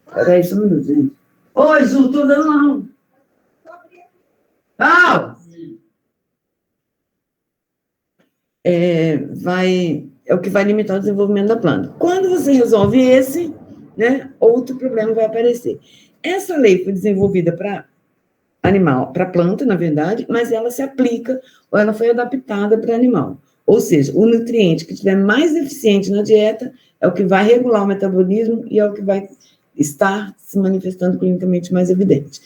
Espera aí, só um minuto, gente. Oi, Ju, estou dando uma mão. É o que vai limitar o desenvolvimento da planta. Quando você resolve esse, né, outro problema vai aparecer. Essa lei foi desenvolvida para animal, para planta, na verdade, mas ela se aplica, ou ela foi adaptada para animal. Ou seja, o nutriente que estiver mais eficiente na dieta é o que vai regular o metabolismo e é o que vai estar se manifestando clinicamente mais evidente.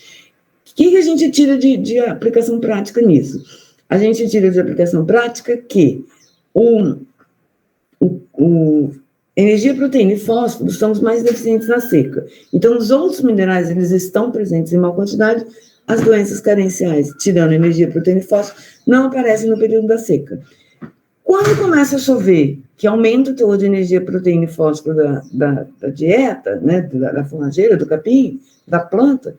O que a gente tira de aplicação prática nisso? A gente tira de aplicação prática que energia, proteína e fósforo são os mais deficientes na seca. Então, os outros minerais, eles estão presentes em maior quantidade. As doenças carenciais, tirando energia, proteína e fósforo, não aparecem no período da seca. Quando começa a chover, que aumenta o teor de energia, proteína e fósforo da dieta, né, da forrageira, do capim, da planta,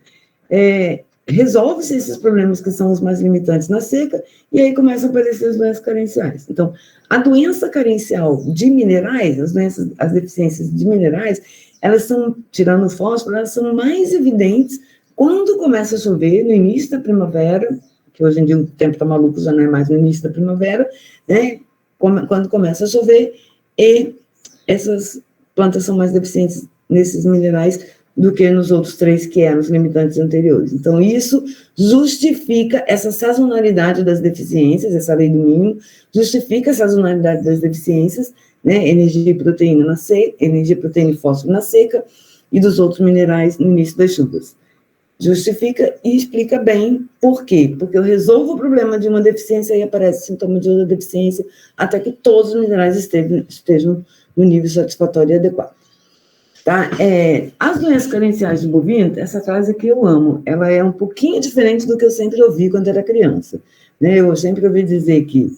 resolve-se esses problemas que são os mais limitantes na seca, e aí começam a aparecer as doenças carenciais. Então, a doença carencial de minerais, as deficiências de minerais, elas são, tirando o fósforo, elas são mais evidentes quando começa a chover, no início da primavera, que hoje em dia o tempo está maluco, já não é mais no início da primavera, né? Quando começa a chover, e essas plantas são mais deficientes nesses minerais do que nos outros 3 que eram os limitantes anteriores. Então, isso justifica essa sazonalidade das deficiências, essa lei do mínimo, justifica a sazonalidade das deficiências, né, energia e proteína na seca, energia, proteína e fósforo na seca, e dos outros minerais no início das chuvas. Justifica e explica bem por quê. Porque eu resolvo o problema de uma deficiência e aparece sintoma de outra deficiência, até que todos os minerais estejam no nível satisfatório e adequado. Tá? As doenças carenciais de bovino, essa frase que eu amo, ela é um pouquinho diferente do que eu sempre ouvi quando era criança. Né? Eu sempre ouvi dizer que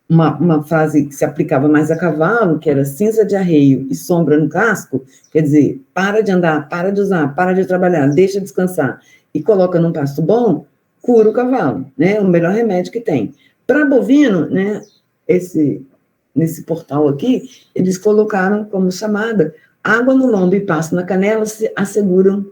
uma frase que se aplicava mais a cavalo, que era cinza de arreio e sombra no casco, quer dizer, para de andar, para de usar, para de trabalhar, deixa descansar e coloca num pasto bom, cura o cavalo, né? O melhor remédio que tem. Para bovino, né, nesse portal aqui, eles colocaram como chamada água no lombo e pasto na canela se asseguram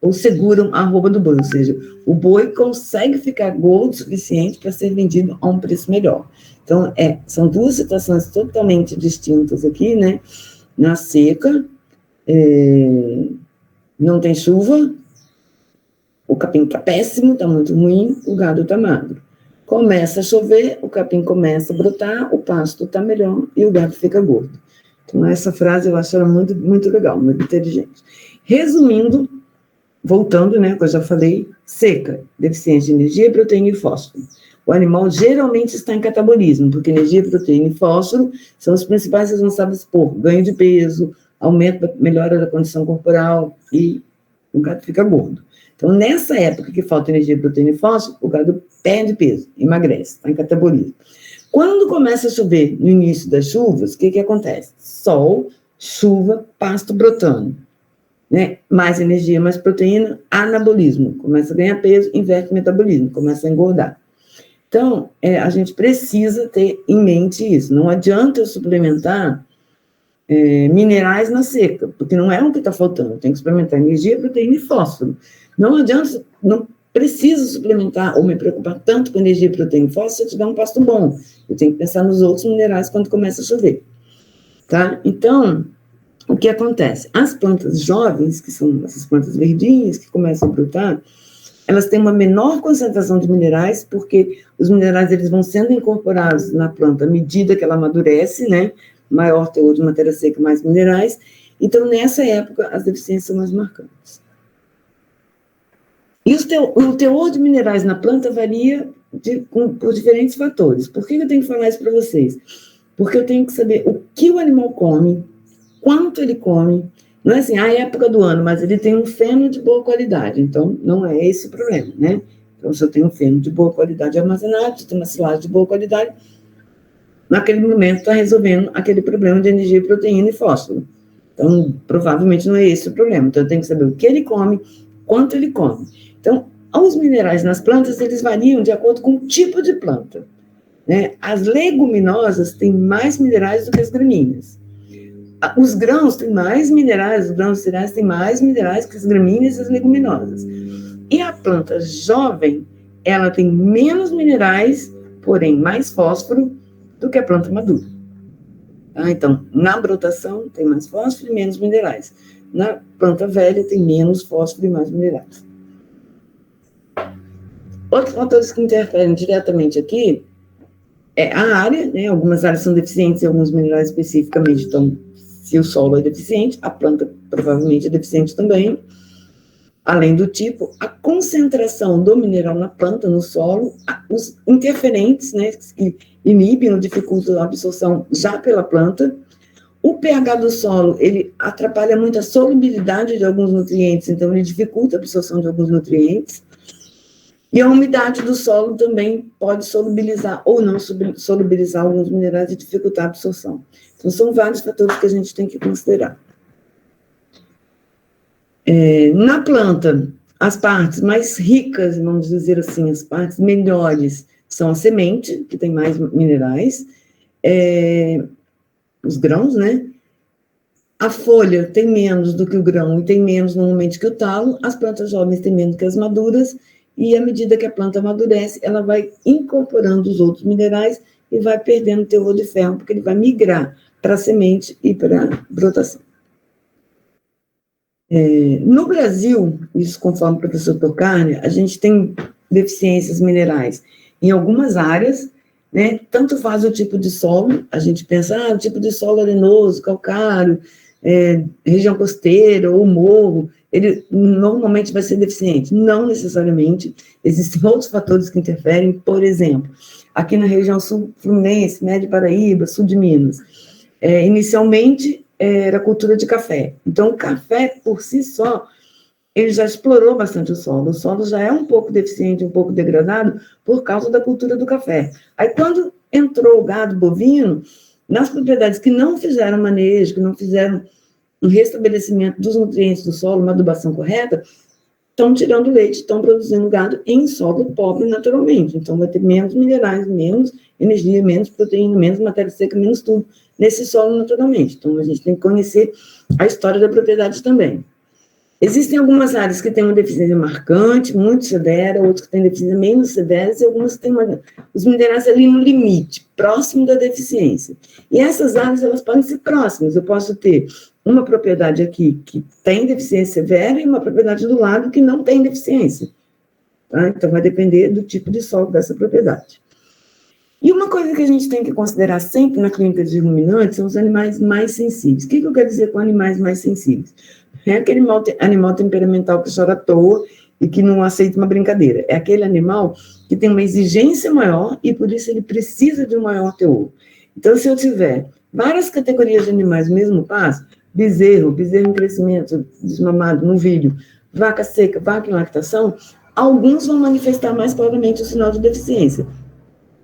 ou seguram a arroba do boi, ou seja, o boi consegue ficar gordo o suficiente para ser vendido a um preço melhor. Então, são duas situações totalmente distintas aqui, né? Na seca, não tem chuva, o capim está péssimo, está muito ruim, o gado está magro. Começa a chover, o capim começa a brotar, o pasto está melhor e o gado fica gordo. Então, essa frase eu acho ela muito, muito legal, muito inteligente. Resumindo, voltando, né, que eu já falei, seca, deficiência de energia, proteína e fósforo. O animal geralmente está em catabolismo, porque energia, proteína e fósforo são os principais responsáveis por ganho de peso, aumento, melhora da condição corporal e o gado fica gordo. Então, nessa época que falta energia, proteína e fósforo, o gado perde peso, emagrece, está em catabolismo. Quando começa a chover no início das chuvas, o que acontece? Sol, chuva, pasto brotando. Né? Mais energia, mais proteína, anabolismo. Começa a ganhar peso, inverte o metabolismo, começa a engordar. Então, a gente precisa ter em mente isso. Não adianta eu suplementar minerais na seca, porque não é o que está faltando. Tem que suplementar energia, proteína e fósforo. Não adianta, não preciso suplementar ou me preocupar tanto com energia, proteína e fósforo se eu tiver um pasto bom. Eu tenho que pensar nos outros minerais quando começa a chover. Tá? Então, o que acontece? As plantas jovens, que são essas plantas verdinhas que começam a brotar, elas têm uma menor concentração de minerais, porque os minerais eles vão sendo incorporados na planta à medida que ela amadurece, né? Maior teor de matéria seca, mais minerais. Então, nessa época, as deficiências são mais marcantes. E o teor de minerais na planta varia por diferentes fatores. Por que eu tenho que falar isso para vocês? Porque eu tenho que saber o que o animal come, quanto ele come. Não é assim, a época do ano, mas ele tem um feno de boa qualidade. Então, não é esse o problema, né? Então, se eu tenho um feno de boa qualidade armazenado, se eu tenho uma silagem de boa qualidade, naquele momento está resolvendo aquele problema de energia, proteína e fósforo. Então, provavelmente não é esse o problema. Então, eu tenho que saber o que ele come, quanto ele come. Então, os minerais nas plantas, eles variam de acordo com o tipo de planta. Né? As leguminosas têm mais minerais do que as gramíneas. Os grãos têm mais minerais, os grãos cereais têm mais minerais que as gramíneas e as leguminosas. E a planta jovem, ela tem menos minerais, porém mais fósforo do que a planta madura. Tá? Então, na brotação tem mais fósforo e menos minerais. Na planta velha tem menos fósforo e mais minerais. Outros fatores que interferem diretamente aqui é a área, né? Algumas áreas são deficientes e alguns minerais especificamente estão. Se o solo é deficiente, a planta provavelmente é deficiente também. Além do tipo, a concentração do mineral na planta, no solo, os interferentes, né, que inibem ou dificultam a absorção já pela planta. O pH do solo, ele atrapalha muito a solubilidade de alguns nutrientes, então ele dificulta a absorção de alguns nutrientes. E a umidade do solo também pode solubilizar ou não solubilizar alguns minerais e dificultar a absorção. Então, são vários fatores que a gente tem que considerar. Na planta, as partes mais ricas, vamos dizer assim, as partes melhores, são a semente, que tem mais minerais, os grãos, né? A folha tem menos do que o grão e tem menos normalmente que o talo, as plantas jovens têm menos que as maduras, e à medida que a planta amadurece, ela vai incorporando os outros minerais e vai perdendo o teor de ferro, porque ele vai migrar para semente e para brotação. No Brasil, isso conforme o professor Tocani, a gente tem deficiências minerais em algumas áreas, né? Tanto faz o tipo de solo, a gente pensa, o tipo de solo arenoso, calcário, região costeira ou morro, ele normalmente vai ser deficiente. Não necessariamente, existem outros fatores que interferem, por exemplo, aqui na região sul fluminense, médio Paraíba, sul de Minas, inicialmente era cultura de café. Então, o café, por si só, ele já explorou bastante o solo já é um pouco deficiente, um pouco degradado, por causa da cultura do café. Aí, quando entrou o gado bovino, nas propriedades que não fizeram manejo, que não fizeram um restabelecimento dos nutrientes do solo, uma adubação correta, estão tirando leite, estão produzindo gado em solo pobre naturalmente. Então, vai ter menos minerais, menos energia, menos proteína, menos matéria seca, menos tudo nesse solo naturalmente. Então, a gente tem que conhecer a história da propriedade também. Existem algumas áreas que têm uma deficiência marcante, muito severa, outras que têm deficiência menos severa, e algumas que têm os minerais ali no limite, próximo da deficiência. E essas áreas, elas podem ser próximas. Eu posso ter uma propriedade aqui que tem deficiência severa e uma propriedade do lado que não tem deficiência. Tá? Então, vai depender do tipo de solo dessa propriedade. E uma coisa que a gente tem que considerar sempre na clínica de ruminantes são os animais mais sensíveis. O que eu quero dizer com animais mais sensíveis? É aquele animal temperamental que chora à toa e que não aceita uma brincadeira. É aquele animal que tem uma exigência maior e, por isso, ele precisa de um maior teor. Então, se eu tiver várias categorias de animais no mesmo passo, bezerro em crescimento, desmamado, novilho, vaca seca, vaca em lactação, alguns vão manifestar mais claramente o sinal de deficiência.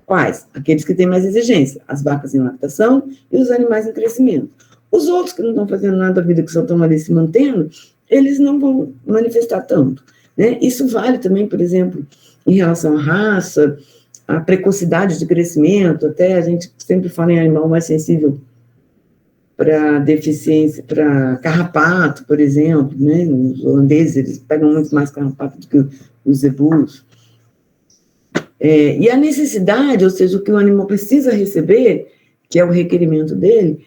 Quais? Aqueles que têm mais exigência, as vacas em lactação e os animais em crescimento. Os outros que não estão fazendo nada da vida, que só estão ali se mantendo, eles não vão manifestar tanto, né? Isso vale também, por exemplo, em relação à raça, à precocidade de crescimento, até a gente sempre fala em animal mais sensível para deficiência, para carrapato, por exemplo, né? Os holandeses, eles pegam muito mais carrapato do que os zebus. E a necessidade, ou seja, o que o animal precisa receber, que é o requerimento dele,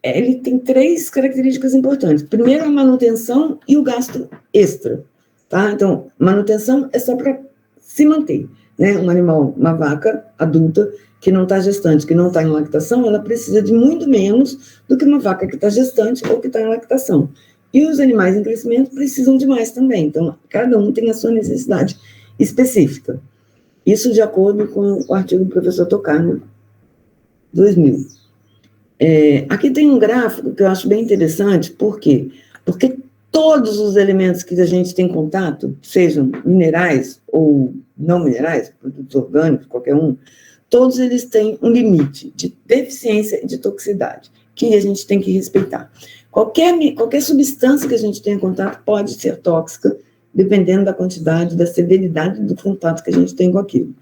ele tem 3 características importantes. Primeiro, a manutenção e o gasto extra. Tá? Então, manutenção é só para se manter. Né? Um animal, uma vaca adulta, que não está gestante, que não está em lactação, ela precisa de muito menos do que uma vaca que está gestante ou que está em lactação. E os animais em crescimento precisam de mais também. Então, cada um tem a sua necessidade específica. Isso de acordo com o artigo do professor Tocani, 2000. Aqui tem um gráfico que eu acho bem interessante, por quê? Porque todos os elementos que a gente tem contato, sejam minerais ou não minerais, produtos orgânicos, qualquer um, todos eles têm um limite de deficiência e de toxicidade, que a gente tem que respeitar. Qualquer substância que a gente tenha contato pode ser tóxica, dependendo da quantidade, da severidade do contato que a gente tem com aquilo.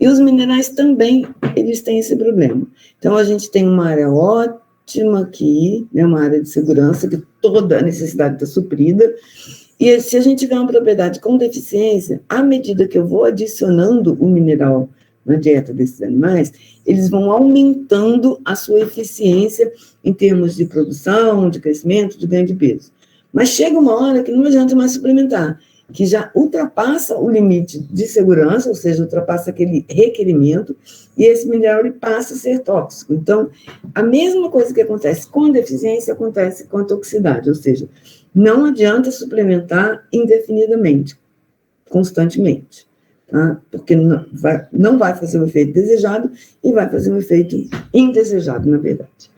E os minerais também, eles têm esse problema. Então, a gente tem uma área ótima aqui, né, uma área de segurança, que toda a necessidade está suprida, e se a gente tiver uma propriedade com deficiência, à medida que eu vou adicionando o mineral na dieta desses animais, eles vão aumentando a sua eficiência em termos de produção, de crescimento, de ganho de peso. Mas chega uma hora que não adianta mais suplementar, que já ultrapassa o limite de segurança, ou seja, ultrapassa aquele requerimento, e esse mineral ele passa a ser tóxico. Então, a mesma coisa que acontece com a deficiência acontece com a toxicidade, ou seja, não adianta suplementar indefinidamente, constantemente, tá? Porque não vai fazer o efeito desejado e vai fazer um efeito indesejado, na verdade.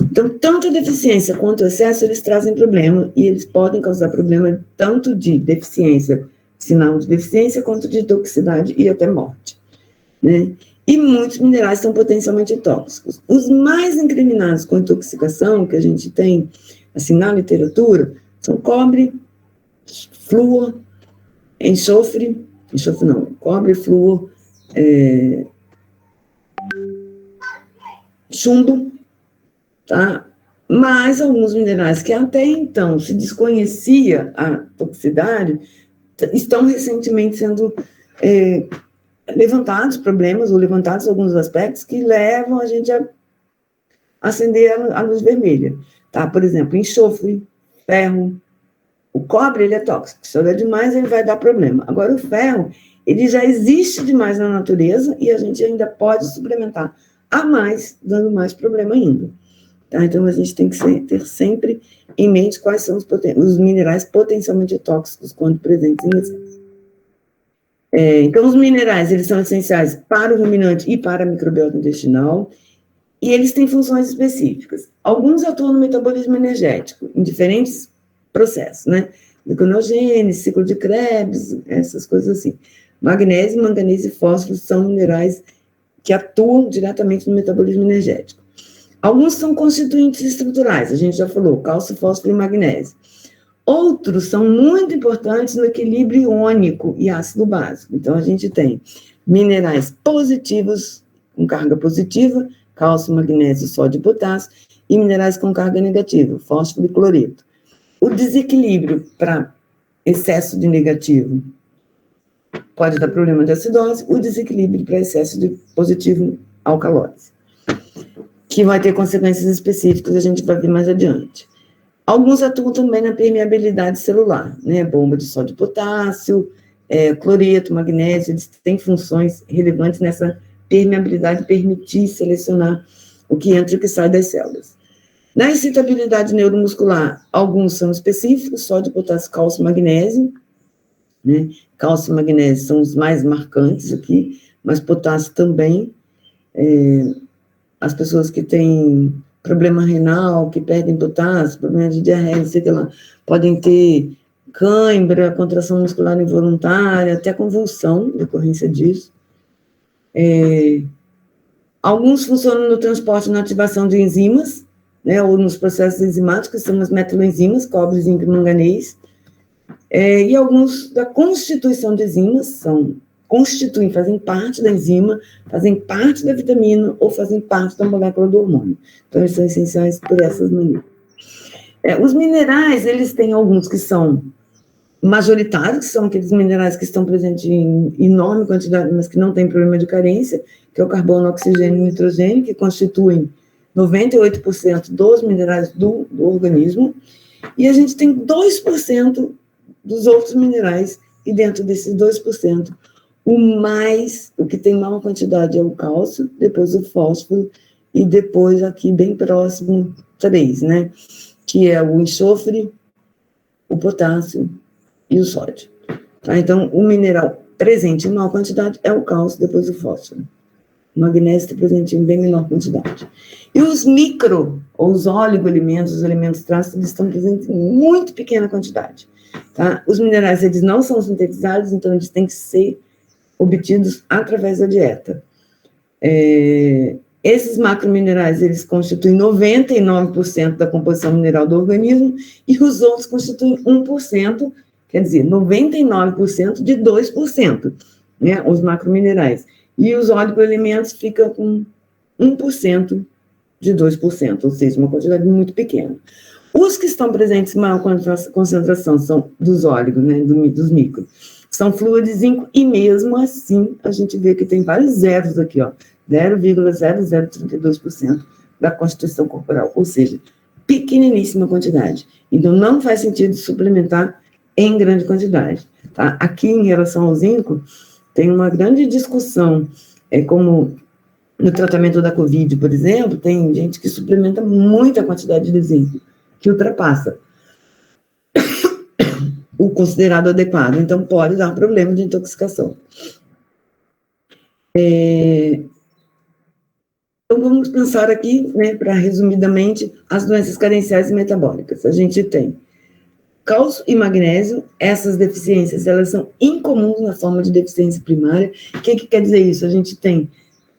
Então, tanto a deficiência quanto o excesso, eles trazem problema, e eles podem causar problema tanto de deficiência, sinal de deficiência, quanto de toxicidade e até morte, né? E muitos minerais são potencialmente tóxicos. Os mais incriminados com intoxicação que a gente tem, assim, na literatura, são cobre, flúor, cobre, flúor, chumbo, tá? Mas alguns minerais que até então se desconhecia a toxicidade, estão recentemente sendo levantados problemas, ou levantados alguns aspectos que levam a gente acender a luz vermelha. Tá? Por exemplo, enxofre, ferro. O cobre, ele é tóxico. Se olhar demais, ele vai dar problema. Agora, o ferro, ele já existe demais na natureza e a gente ainda pode suplementar a mais, dando mais problema ainda. Tá? Então, a gente tem que ter sempre em mente quais são os minerais potencialmente tóxicos quando presentes em excesso. Então, os minerais, eles são essenciais para o ruminante e para a microbiota intestinal, e eles têm funções específicas. Alguns atuam no metabolismo energético, em diferentes processos, né? Gluconeogênese, ciclo de Krebs, essas coisas assim. Magnésio, manganês e fósforo são minerais que atuam diretamente no metabolismo energético. Alguns são constituintes estruturais, a gente já falou, cálcio, fósforo e magnésio. Outros são muito importantes no equilíbrio iônico e ácido básico. Então, a gente tem minerais positivos, com carga positiva, cálcio, magnésio, sódio e potássio, e minerais com carga negativa, fósforo e cloreto. O desequilíbrio para excesso de negativo pode dar problema de acidose, o desequilíbrio para excesso de positivo, alcalose, que vai ter consequências específicas, a gente vai ver mais adiante. Alguns atuam também na permeabilidade celular, né? Bomba de sódio e potássio, cloreto, magnésio, eles têm funções relevantes nessa permeabilidade, permitir selecionar o que entra e o que sai das células. Na excitabilidade neuromuscular, alguns são específicos, sódio, potássio, cálcio, magnésio, né? Cálcio e magnésio são os mais marcantes aqui, mas potássio também. As pessoas que têm problema renal, que perdem potássio, problema de diarreia, não sei o que lá, podem ter cãibra, contração muscular involuntária, até convulsão, em decorrência disso. Alguns funcionam no transporte e na ativação de enzimas, né, ou nos processos enzimáticos, que são as metiloenzimas, cobre, zinco e manganês, e alguns da constituição de enzimas fazem parte da enzima, fazem parte da vitamina ou fazem parte da molécula do hormônio. Então, eles são essenciais por essas maneiras. Os minerais, eles têm alguns que são majoritários, que são aqueles minerais que estão presentes em enorme quantidade, mas que não têm problema de carência, que é o carbono, oxigênio e nitrogênio, que constituem 98% dos minerais do organismo, e a gente tem 2% dos outros minerais, e dentro desses 2%, o que tem maior quantidade é o cálcio, depois o fósforo, e depois aqui bem próximo, 3, né? Que é o enxofre, o potássio e o sódio. Tá? Então, o mineral presente em maior quantidade é o cálcio, depois o fósforo. O magnésio está presente em bem menor quantidade. E os ou os oligoelementos, os elementos traços, eles estão presentes em muito pequena quantidade. Tá? Os minerais, eles não são sintetizados, então eles têm que ser obtidos através da dieta. Esses macrominerais, eles constituem 99% da composição mineral do organismo e os outros constituem 1%, quer dizer, 99% de 2%, né, os macrominerais. E os oligoelementos ficam com 1% de 2%, ou seja, uma quantidade muito pequena. Os que estão presentes em maior concentração são dos óligos, né, dos micro. São flúor de zinco, e mesmo assim, a gente vê que tem vários zeros aqui, ó, 0,0032% da constituição corporal, ou seja, pequeniníssima quantidade. Então, não faz sentido suplementar em grande quantidade. Tá? Aqui, em relação ao zinco, tem uma grande discussão, como no tratamento da Covid, por exemplo, tem gente que suplementa muita quantidade de zinco, que ultrapassa o considerado adequado, então pode dar um problema de intoxicação. Então, vamos pensar aqui, né, para resumidamente, as doenças carenciais e metabólicas. A gente tem cálcio e magnésio, essas deficiências, elas são incomuns na forma de deficiência primária. O que quer dizer isso? A gente tem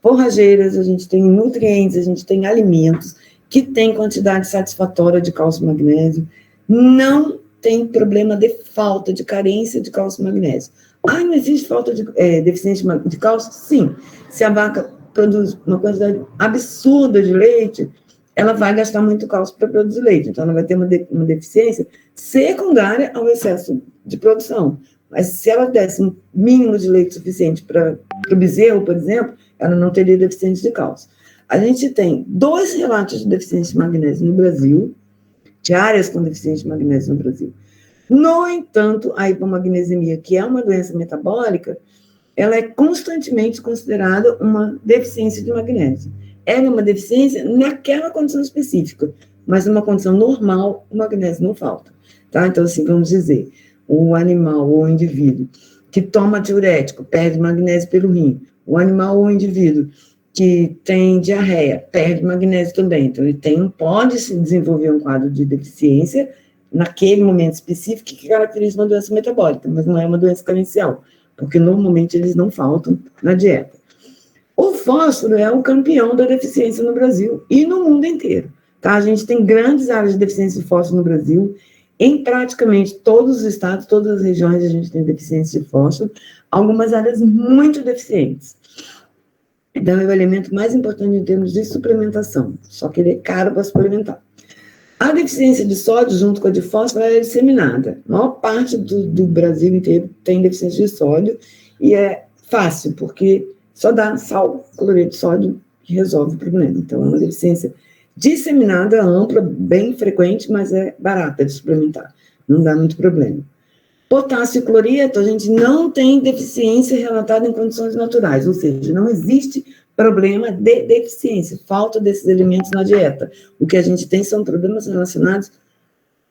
forrageiras, a gente tem nutrientes, a gente tem alimentos que têm quantidade satisfatória de cálcio e magnésio, não tem problema de falta, de carência de cálcio e magnésio. Não existe falta de deficiência de cálcio? Sim. Se a vaca produz uma quantidade absurda de leite, ela vai gastar muito cálcio para produzir leite. Então, ela vai ter uma deficiência secundária ao excesso de produção. Mas se ela desse um mínimo de leite suficiente para o bezerro, por exemplo, ela não teria deficiência de cálcio. A gente tem 2 relatos de deficiência de magnésio no Brasil, de áreas com deficiência de magnésio no Brasil. No entanto, a hipomagnesemia, que é uma doença metabólica, ela é constantemente considerada uma deficiência de magnésio. Ela é uma deficiência naquela condição específica, mas numa condição normal, o magnésio não falta. Tá? Então, assim, vamos dizer, o animal ou o indivíduo que toma diurético perde magnésio pelo rim, o animal ou o indivíduo que tem diarreia perde magnésio também. Então, ele pode se desenvolver um quadro de deficiência naquele momento específico que caracteriza uma doença metabólica, mas não é uma doença carencial, porque normalmente eles não faltam na dieta. O fósforo é o campeão da deficiência no Brasil e no mundo inteiro. Tá? A gente tem grandes áreas de deficiência de fósforo no Brasil, em praticamente todos os estados, todas as regiões a gente tem deficiência de fósforo, algumas áreas muito deficientes. Então, é o elemento mais importante em termos de suplementação, só que ele é caro para suplementar. A deficiência de sódio, junto com a de fósforo, é disseminada. A maior parte do Brasil inteiro tem deficiência de sódio, e é fácil, porque só dá sal, cloreto de sódio, que resolve o problema. Então, é uma deficiência disseminada, ampla, bem frequente, mas é barata de suplementar. Não dá muito problema. Potássio e cloreto, a gente não tem deficiência relatada em condições naturais, ou seja, não existe problema de deficiência, falta desses elementos na dieta. O que a gente tem são problemas relacionados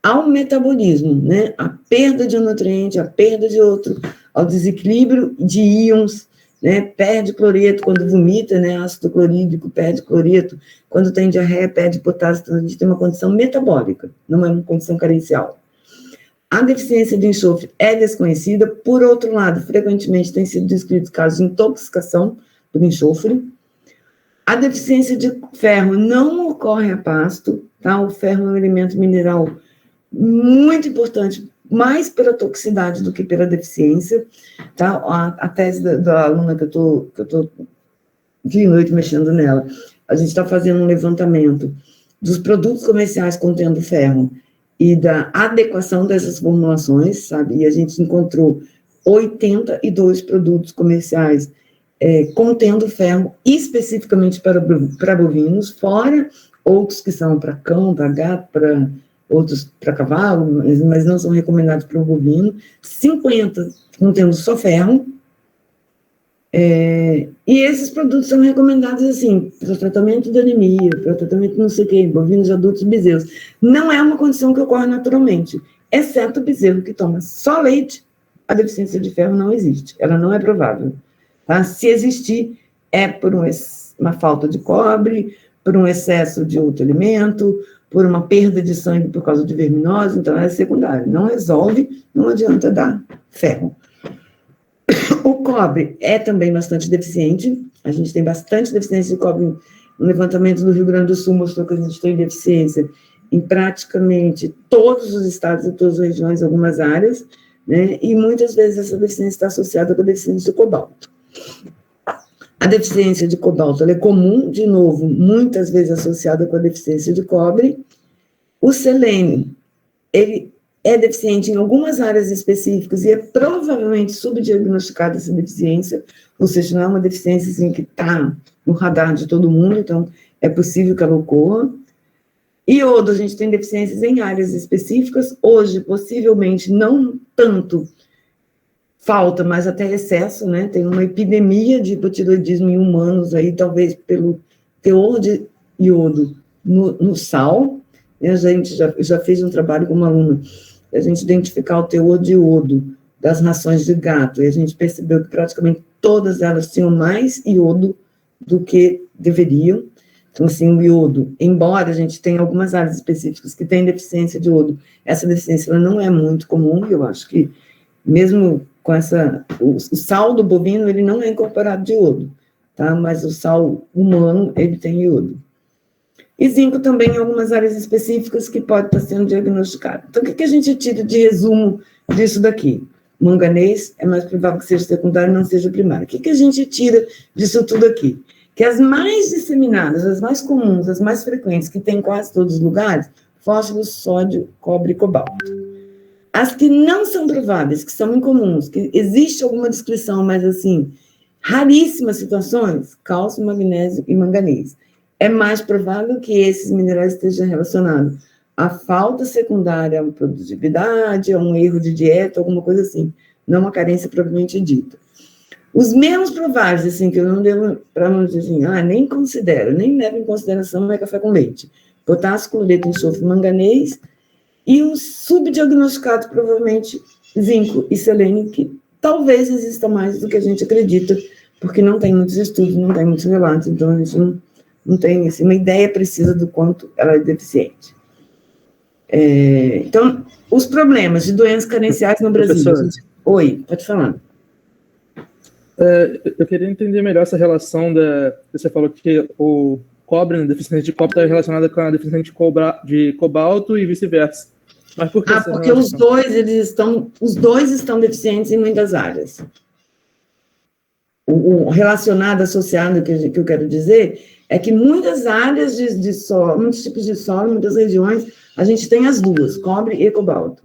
ao metabolismo, né? A perda de um nutriente, a perda de outro, ao desequilíbrio de íons, né? Perde cloreto quando vomita, né? Ácido clorídrico perde cloreto, quando tem diarreia perde potássio. Então, a gente tem uma condição metabólica, não é uma condição carencial. A deficiência de enxofre é desconhecida, por outro lado, frequentemente tem sido descritos casos de intoxicação por enxofre. A deficiência de ferro não ocorre a pasto, tá? O ferro é um elemento mineral muito importante, mais pela toxicidade do que pela deficiência, tá? A tese da aluna que eu tô dia e noite mexendo nela, a gente está fazendo um levantamento dos produtos comerciais contendo ferro e da adequação dessas formulações, sabe? E a gente encontrou 82 produtos comerciais contendo ferro especificamente para bovinos, fora outros que são para cão, para gato, para outros para cavalo, mas não são recomendados para o bovino, 50 contendo só ferro, e esses produtos são recomendados assim, para o tratamento de anemia, para o tratamento de não sei o que, bovinos adultos, bezerros. Não é uma condição que ocorre naturalmente, exceto o bezerro que toma só leite, a deficiência de ferro não existe, ela não é provável. Tá? Se existir, é por uma falta de cobre, por um excesso de outro alimento, por uma perda de sangue por causa de verminose, então é secundário. Não resolve, não adianta dar ferro. O cobre é também bastante deficiente, a gente tem bastante deficiência de cobre. No levantamento do Rio Grande do Sul mostrou que a gente tem deficiência em praticamente todos os estados e todas as regiões, algumas áreas, né? E muitas vezes essa deficiência está associada com a deficiência de cobalto. A deficiência de cobalto ela é comum, de novo, muitas vezes associada com a deficiência de cobre. O selênio, ele é deficiente em algumas áreas específicas e é provavelmente subdiagnosticada essa deficiência, ou seja, não é uma deficiência assim, que está no radar de todo mundo, então é possível que ela ocorra. Iodo, a gente tem deficiências em áreas específicas, hoje, possivelmente, não tanto falta, mas até excesso, né? Tem uma epidemia de hipotiroidismo em humanos aí, talvez pelo teor de iodo no sal. A gente já fez um trabalho com uma aluna, a gente identificar o teor de iodo das rações de gato, e a gente percebeu que praticamente todas elas tinham mais iodo do que deveriam. Então, assim, o iodo, embora a gente tenha algumas áreas específicas que têm deficiência de iodo, essa deficiência ela não é muito comum, e eu acho que mesmo com o sal do bovino, ele não é incorporado de iodo, tá? Mas o sal humano, ele tem iodo. E zinco também em algumas áreas específicas que pode estar sendo diagnosticado. Então, o que a gente tira de resumo disso daqui? Manganês é mais provável que seja secundário e não seja primário. O que a gente tira disso tudo aqui? Que as mais disseminadas, as mais comuns, as mais frequentes, que tem em quase todos os lugares, fósforo, sódio, cobre e cobalto. As que não são prováveis, que são incomuns, que existe alguma descrição, mas assim, raríssimas situações, cálcio, magnésio e manganês. é mais provável que esses minerais estejam relacionados à falta secundária, a uma produtividade, a um erro de dieta, alguma coisa assim, não uma carência propriamente dita. Os menos prováveis, assim, que eu não devo, para não dizer assim, nem considero, nem levo em consideração, é café com leite. Potássio, cloreto, enxofre, manganês, e o subdiagnosticado, provavelmente, zinco e selênio, que talvez exista mais do que a gente acredita, porque não tem muitos estudos, não tem muitos relatos, então a gente não tem assim, uma ideia precisa do quanto ela é deficiente. Então, os problemas de doenças carenciais no Brasil. Oi, pode falar. Eu queria entender melhor essa relação você falou que o cobre, a deficiência de cobre, está relacionada com a deficiência de cobalto e vice-versa. Mas por que porque os dois estão deficientes em muitas áreas. O relacionado, associado, que eu quero dizer, é que muitas áreas de solo, muitos tipos de solo, muitas regiões, a gente tem as duas, cobre e cobalto.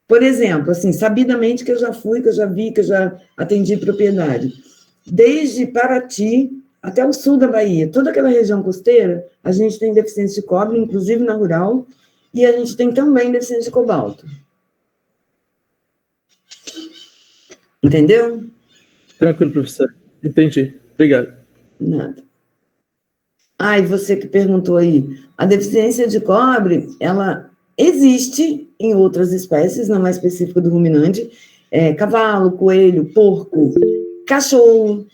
Por exemplo, assim, sabidamente que eu já fui, que eu já vi, que eu já atendi propriedade. Desde Paraty até o sul da Bahia, toda aquela região costeira, a gente tem deficiência de cobre, inclusive na rural, e a gente tem também deficiência de cobalto. Entendeu? Tranquilo, professor. Entendi. Obrigado. Nada. E você que perguntou aí, a deficiência de cobre, ela existe em outras espécies, não é específica do ruminante, cavalo, coelho, porco, cachorro,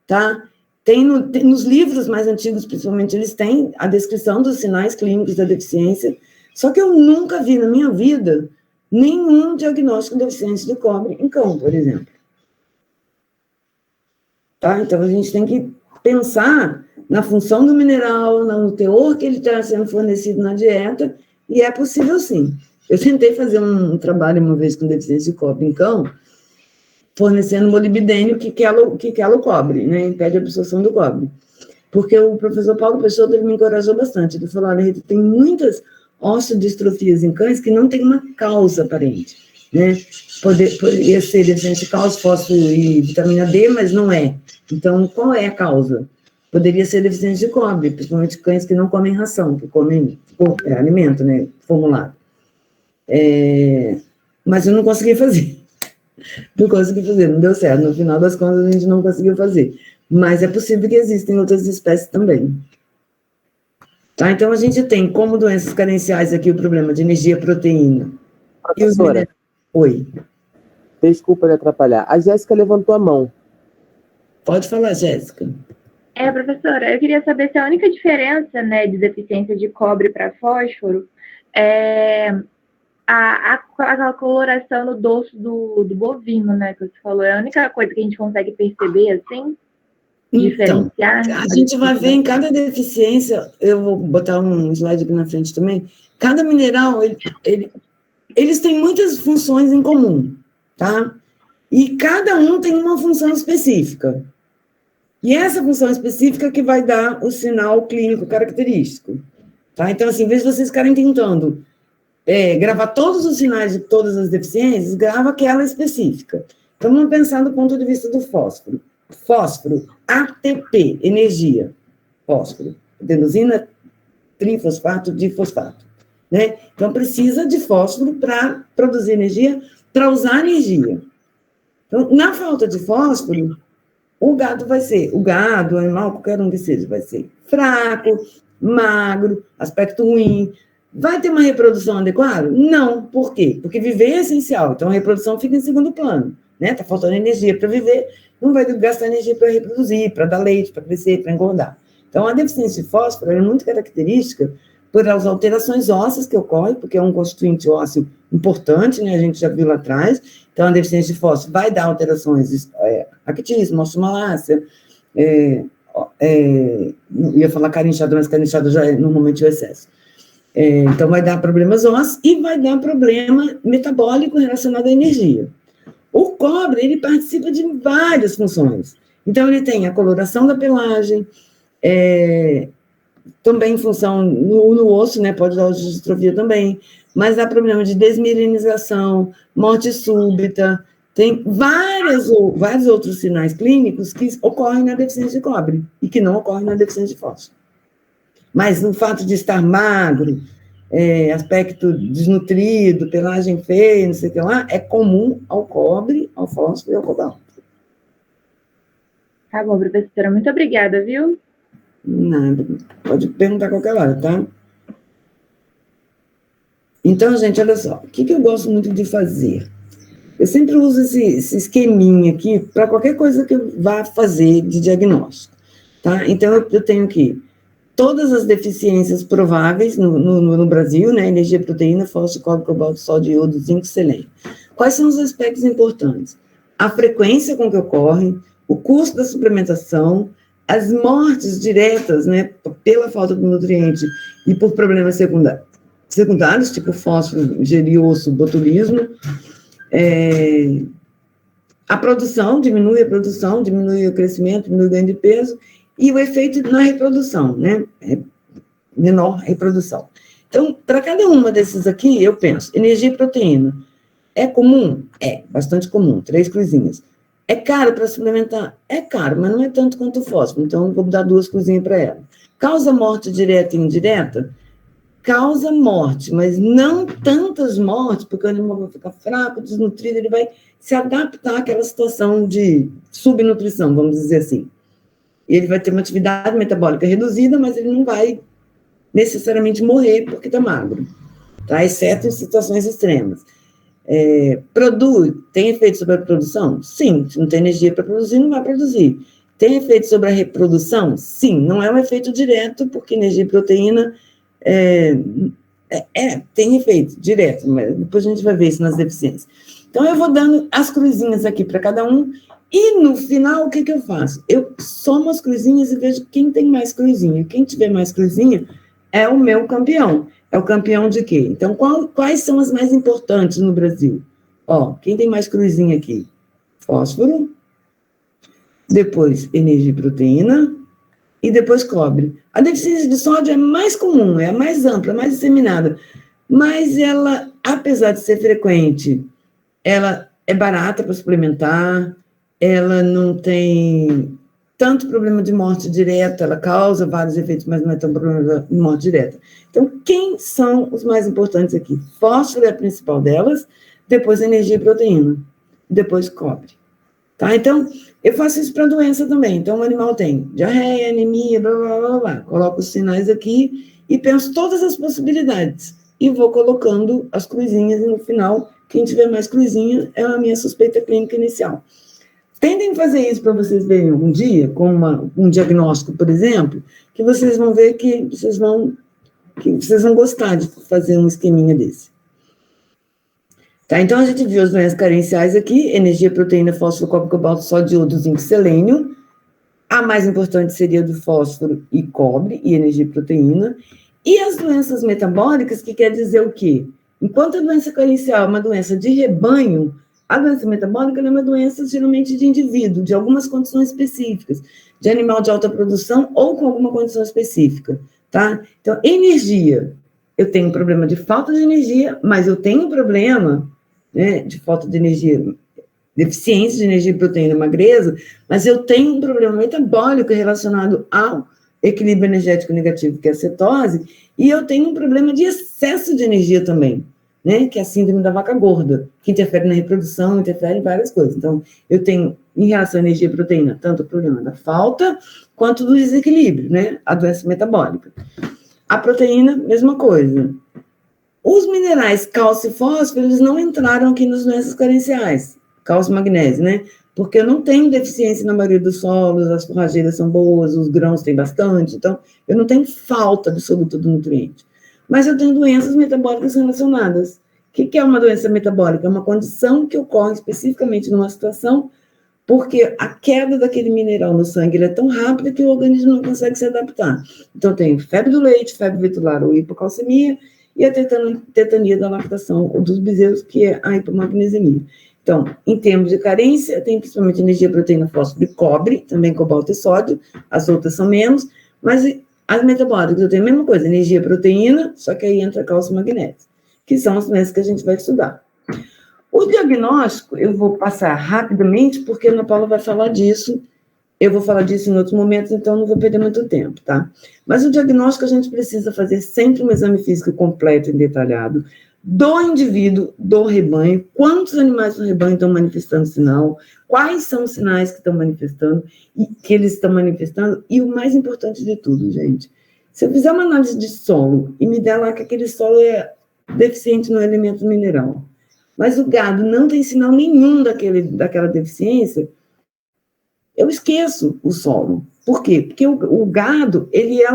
tá? Tem nos livros mais antigos, principalmente, eles têm a descrição dos sinais clínicos da deficiência, só que eu nunca vi na minha vida nenhum diagnóstico de deficiência de cobre em cão, por exemplo. Tá? Então, a gente tem que pensar na função do mineral, no teor que ele está sendo fornecido na dieta, e é possível sim. Eu tentei fazer um trabalho uma vez com deficiência de cobre em cão, fornecendo molibdênio que quela o cobre, né? Impede a absorção do cobre. Porque o professor Paulo Peixoto ele me encorajou bastante. Ele falou, olha, Rita, tem muitas osteodistrofias em cães que não tem uma causa aparente, né? Poderia ser deficiência de cálcio, fósforo e vitamina D, mas não é. Então, qual é a causa? Poderia ser deficiência de cobre, principalmente cães que não comem ração, que comem alimento, né, formulado. Mas eu não consegui fazer. Não deu certo. No final das contas, a gente não conseguiu fazer. Mas é possível que existem outras espécies também. Tá? Então, a gente tem como doenças carenciais aqui o problema de energia, proteína. Professora, Oi. Desculpa lhe atrapalhar. A Jéssica levantou a mão. Pode falar, Jéssica. Professora, eu queria saber se a única diferença, né, de deficiência de cobre para fósforo é a coloração no dorso do bovino, né, que você falou. É a única coisa que a gente consegue perceber, assim, diferenciar. Então, a gente vai ver em cada deficiência, eu vou botar um slide aqui na frente também, cada mineral, eles têm muitas funções em comum, tá? E cada um tem uma função específica. E essa função específica que vai dar o sinal clínico característico. Tá? Então, assim, em vez de vocês ficarem tentando gravar todos os sinais de todas as deficiências, grava aquela específica. Então, vamos pensar do ponto de vista do fósforo. Fósforo, ATP, energia. Fósforo, adenosina, trifosfato, difosfato. Né? Então, precisa de fósforo para produzir energia, para usar energia. Então, na falta de fósforo, o gado, o animal, qualquer um que seja, vai ser fraco, magro, aspecto ruim. Vai ter uma reprodução adequada? Não. Por quê? Porque viver é essencial. Então, a reprodução fica em segundo plano. Né? Tá faltando energia para viver, não vai gastar energia para reproduzir, para dar leite, para crescer, para engordar. Então, a deficiência de fósforo é muito característica por as alterações ósseas que ocorrem, porque é um constituinte ósseo importante, né? A gente já viu lá atrás. Então, a deficiência de fósforo vai dar alterações, raquitismo, osteomalácia, ia falar carinchada, mas carinchada já é normalmente o excesso. Então, vai dar problemas ósseos e vai dar problema metabólico relacionado à energia. O cobre, ele participa de várias funções. Então, ele tem a coloração da pelagem, também em função no osso, né, pode dar distrofia também, mas dá problema de desmirinização, morte súbita, Tem vários outros sinais clínicos que ocorrem na deficiência de cobre e que não ocorrem na deficiência de fósforo. Mas o fato de estar magro, aspecto desnutrido, pelagem feia, não sei o que lá, é comum ao cobre, ao fósforo e ao cobalto. Tá bom, professora. Muito obrigada, viu? Nada. Pode perguntar a qualquer hora, tá? Então, gente, olha só. O que eu gosto muito de fazer? Eu sempre uso esse esqueminha aqui para qualquer coisa que eu vá fazer de diagnóstico, tá? Então, eu tenho aqui todas as deficiências prováveis no Brasil, né? Energia, proteína, fósforo, cobre, cobalto, sódio, iodo, zinco, selênio. Quais são os aspectos importantes? A frequência com que ocorre, o custo da suplementação, as mortes diretas, né? Pela falta de nutriente e por problemas secundários, tipo fósforo, ingerir osso, botulismo. A produção, diminui o crescimento, diminui o ganho de peso, e o efeito na reprodução, né? Menor reprodução. Então, para cada uma desses aqui, eu penso, energia e proteína. É comum? É, bastante comum, 3 cruzinhas. É caro para suplementar? É caro, mas não é tanto quanto o fósforo, então eu vou dar 2 cruzinhas para ela. Causa morte direta e indireta? Causa morte, mas não tantas mortes, porque o animal vai ficar fraco, desnutrido, ele vai se adaptar àquela situação de subnutrição, vamos dizer assim. Ele vai ter uma atividade metabólica reduzida, mas ele não vai necessariamente morrer porque está magro, tá? Exceto em situações extremas. Tem efeito sobre a produção? Sim, se não tem energia para produzir, não vai produzir. Tem efeito sobre a reprodução? Sim, não é um efeito direto, porque energia e proteína tem efeito direto, mas depois a gente vai ver isso nas deficiências. Então, eu vou dando as cruzinhas aqui para cada um, e no final, o que eu faço? Eu somo as cruzinhas e vejo quem tem mais cruzinha. Quem tiver mais cruzinha é o meu campeão. É o campeão de quê? Então, quais são as mais importantes no Brasil? Quem tem mais cruzinha aqui? Fósforo, depois energia e proteína, e depois cobre. A deficiência de sódio é mais comum, é a mais ampla, mais disseminada, mas ela, apesar de ser frequente, ela é barata para suplementar, ela não tem tanto problema de morte direta, ela causa vários efeitos, mas não é tão problema de morte direta. Então, quem são os mais importantes aqui? Fósforo é a principal delas, depois energia e proteína, depois cobre. Tá? Então, eu faço isso para doença também. Então, o animal tem diarreia, anemia, blá, blá, blá, blá. Coloco os sinais aqui e penso todas as possibilidades. E vou colocando as cruzinhas e no final, quem tiver mais cruzinha é a minha suspeita clínica inicial. Tentem fazer isso para vocês verem algum dia, com um diagnóstico, por exemplo, que vocês vão ver que vocês vão gostar de fazer um esqueminha desse. Tá, então, a gente viu as doenças carenciais aqui, energia, proteína, fósforo, cobre, cobalto, sódio, iodo, zinco, selênio. A mais importante seria do fósforo e cobre, e energia e proteína. E as doenças metabólicas, que quer dizer o quê? Enquanto a doença carencial é uma doença de rebanho, a doença metabólica é uma doença, geralmente, de indivíduo, de algumas condições específicas, de animal de alta produção ou com alguma condição específica, tá? Então, energia. Eu tenho um problema de falta de energia, mas eu tenho um problema, né, de falta de energia, deficiência de energia e proteína, magreza, mas eu tenho um problema metabólico relacionado ao equilíbrio energético negativo, que é a cetose, e eu tenho um problema de excesso de energia também, né, que é a síndrome da vaca gorda, que interfere na reprodução, interfere em várias coisas. Então, eu tenho, em relação à energia e proteína, tanto o problema da falta, quanto do desequilíbrio, né, a doença metabólica. A proteína, mesma coisa. Os minerais cálcio e fósforo, eles não entraram aqui nas doenças carenciais, cálcio e magnésio, né? Porque eu não tenho deficiência na maioria dos solos, as forrageiras são boas, os grãos têm bastante, então eu não tenho falta absoluta do nutriente. Mas eu tenho doenças metabólicas relacionadas. O que é uma doença metabólica? É uma condição que ocorre especificamente numa situação porque a queda daquele mineral no sangue é tão rápida que o organismo não consegue se adaptar. Então, eu tenho febre do leite, febre vetular ou hipocalcemia, e a tetania da lactação ou dos bezerros, que é a hipomagnesemia. Então, em termos de carência, tem principalmente energia, proteína, fósforo e cobre, também cobalto e sódio, as outras são menos, mas as metabólicas, eu tenho a mesma coisa, energia, proteína, só que aí entra cálcio e magnésio, que são as doenças que a gente vai estudar. O diagnóstico, eu vou passar rapidamente, porque a Ana Paula vai falar disso, eu vou falar disso em outros momentos, então não vou perder muito tempo, tá? Mas o diagnóstico a gente precisa fazer sempre um exame físico completo e detalhado do indivíduo, do rebanho, quantos animais no rebanho estão manifestando sinal, quais são os sinais que estão manifestando, e que eles estão manifestando, e o mais importante de tudo, gente, se eu fizer uma análise de solo e me der lá que aquele solo é deficiente no elemento mineral, mas o gado não tem sinal nenhum daquela deficiência, eu esqueço o solo. Por quê? Porque o gado, ele é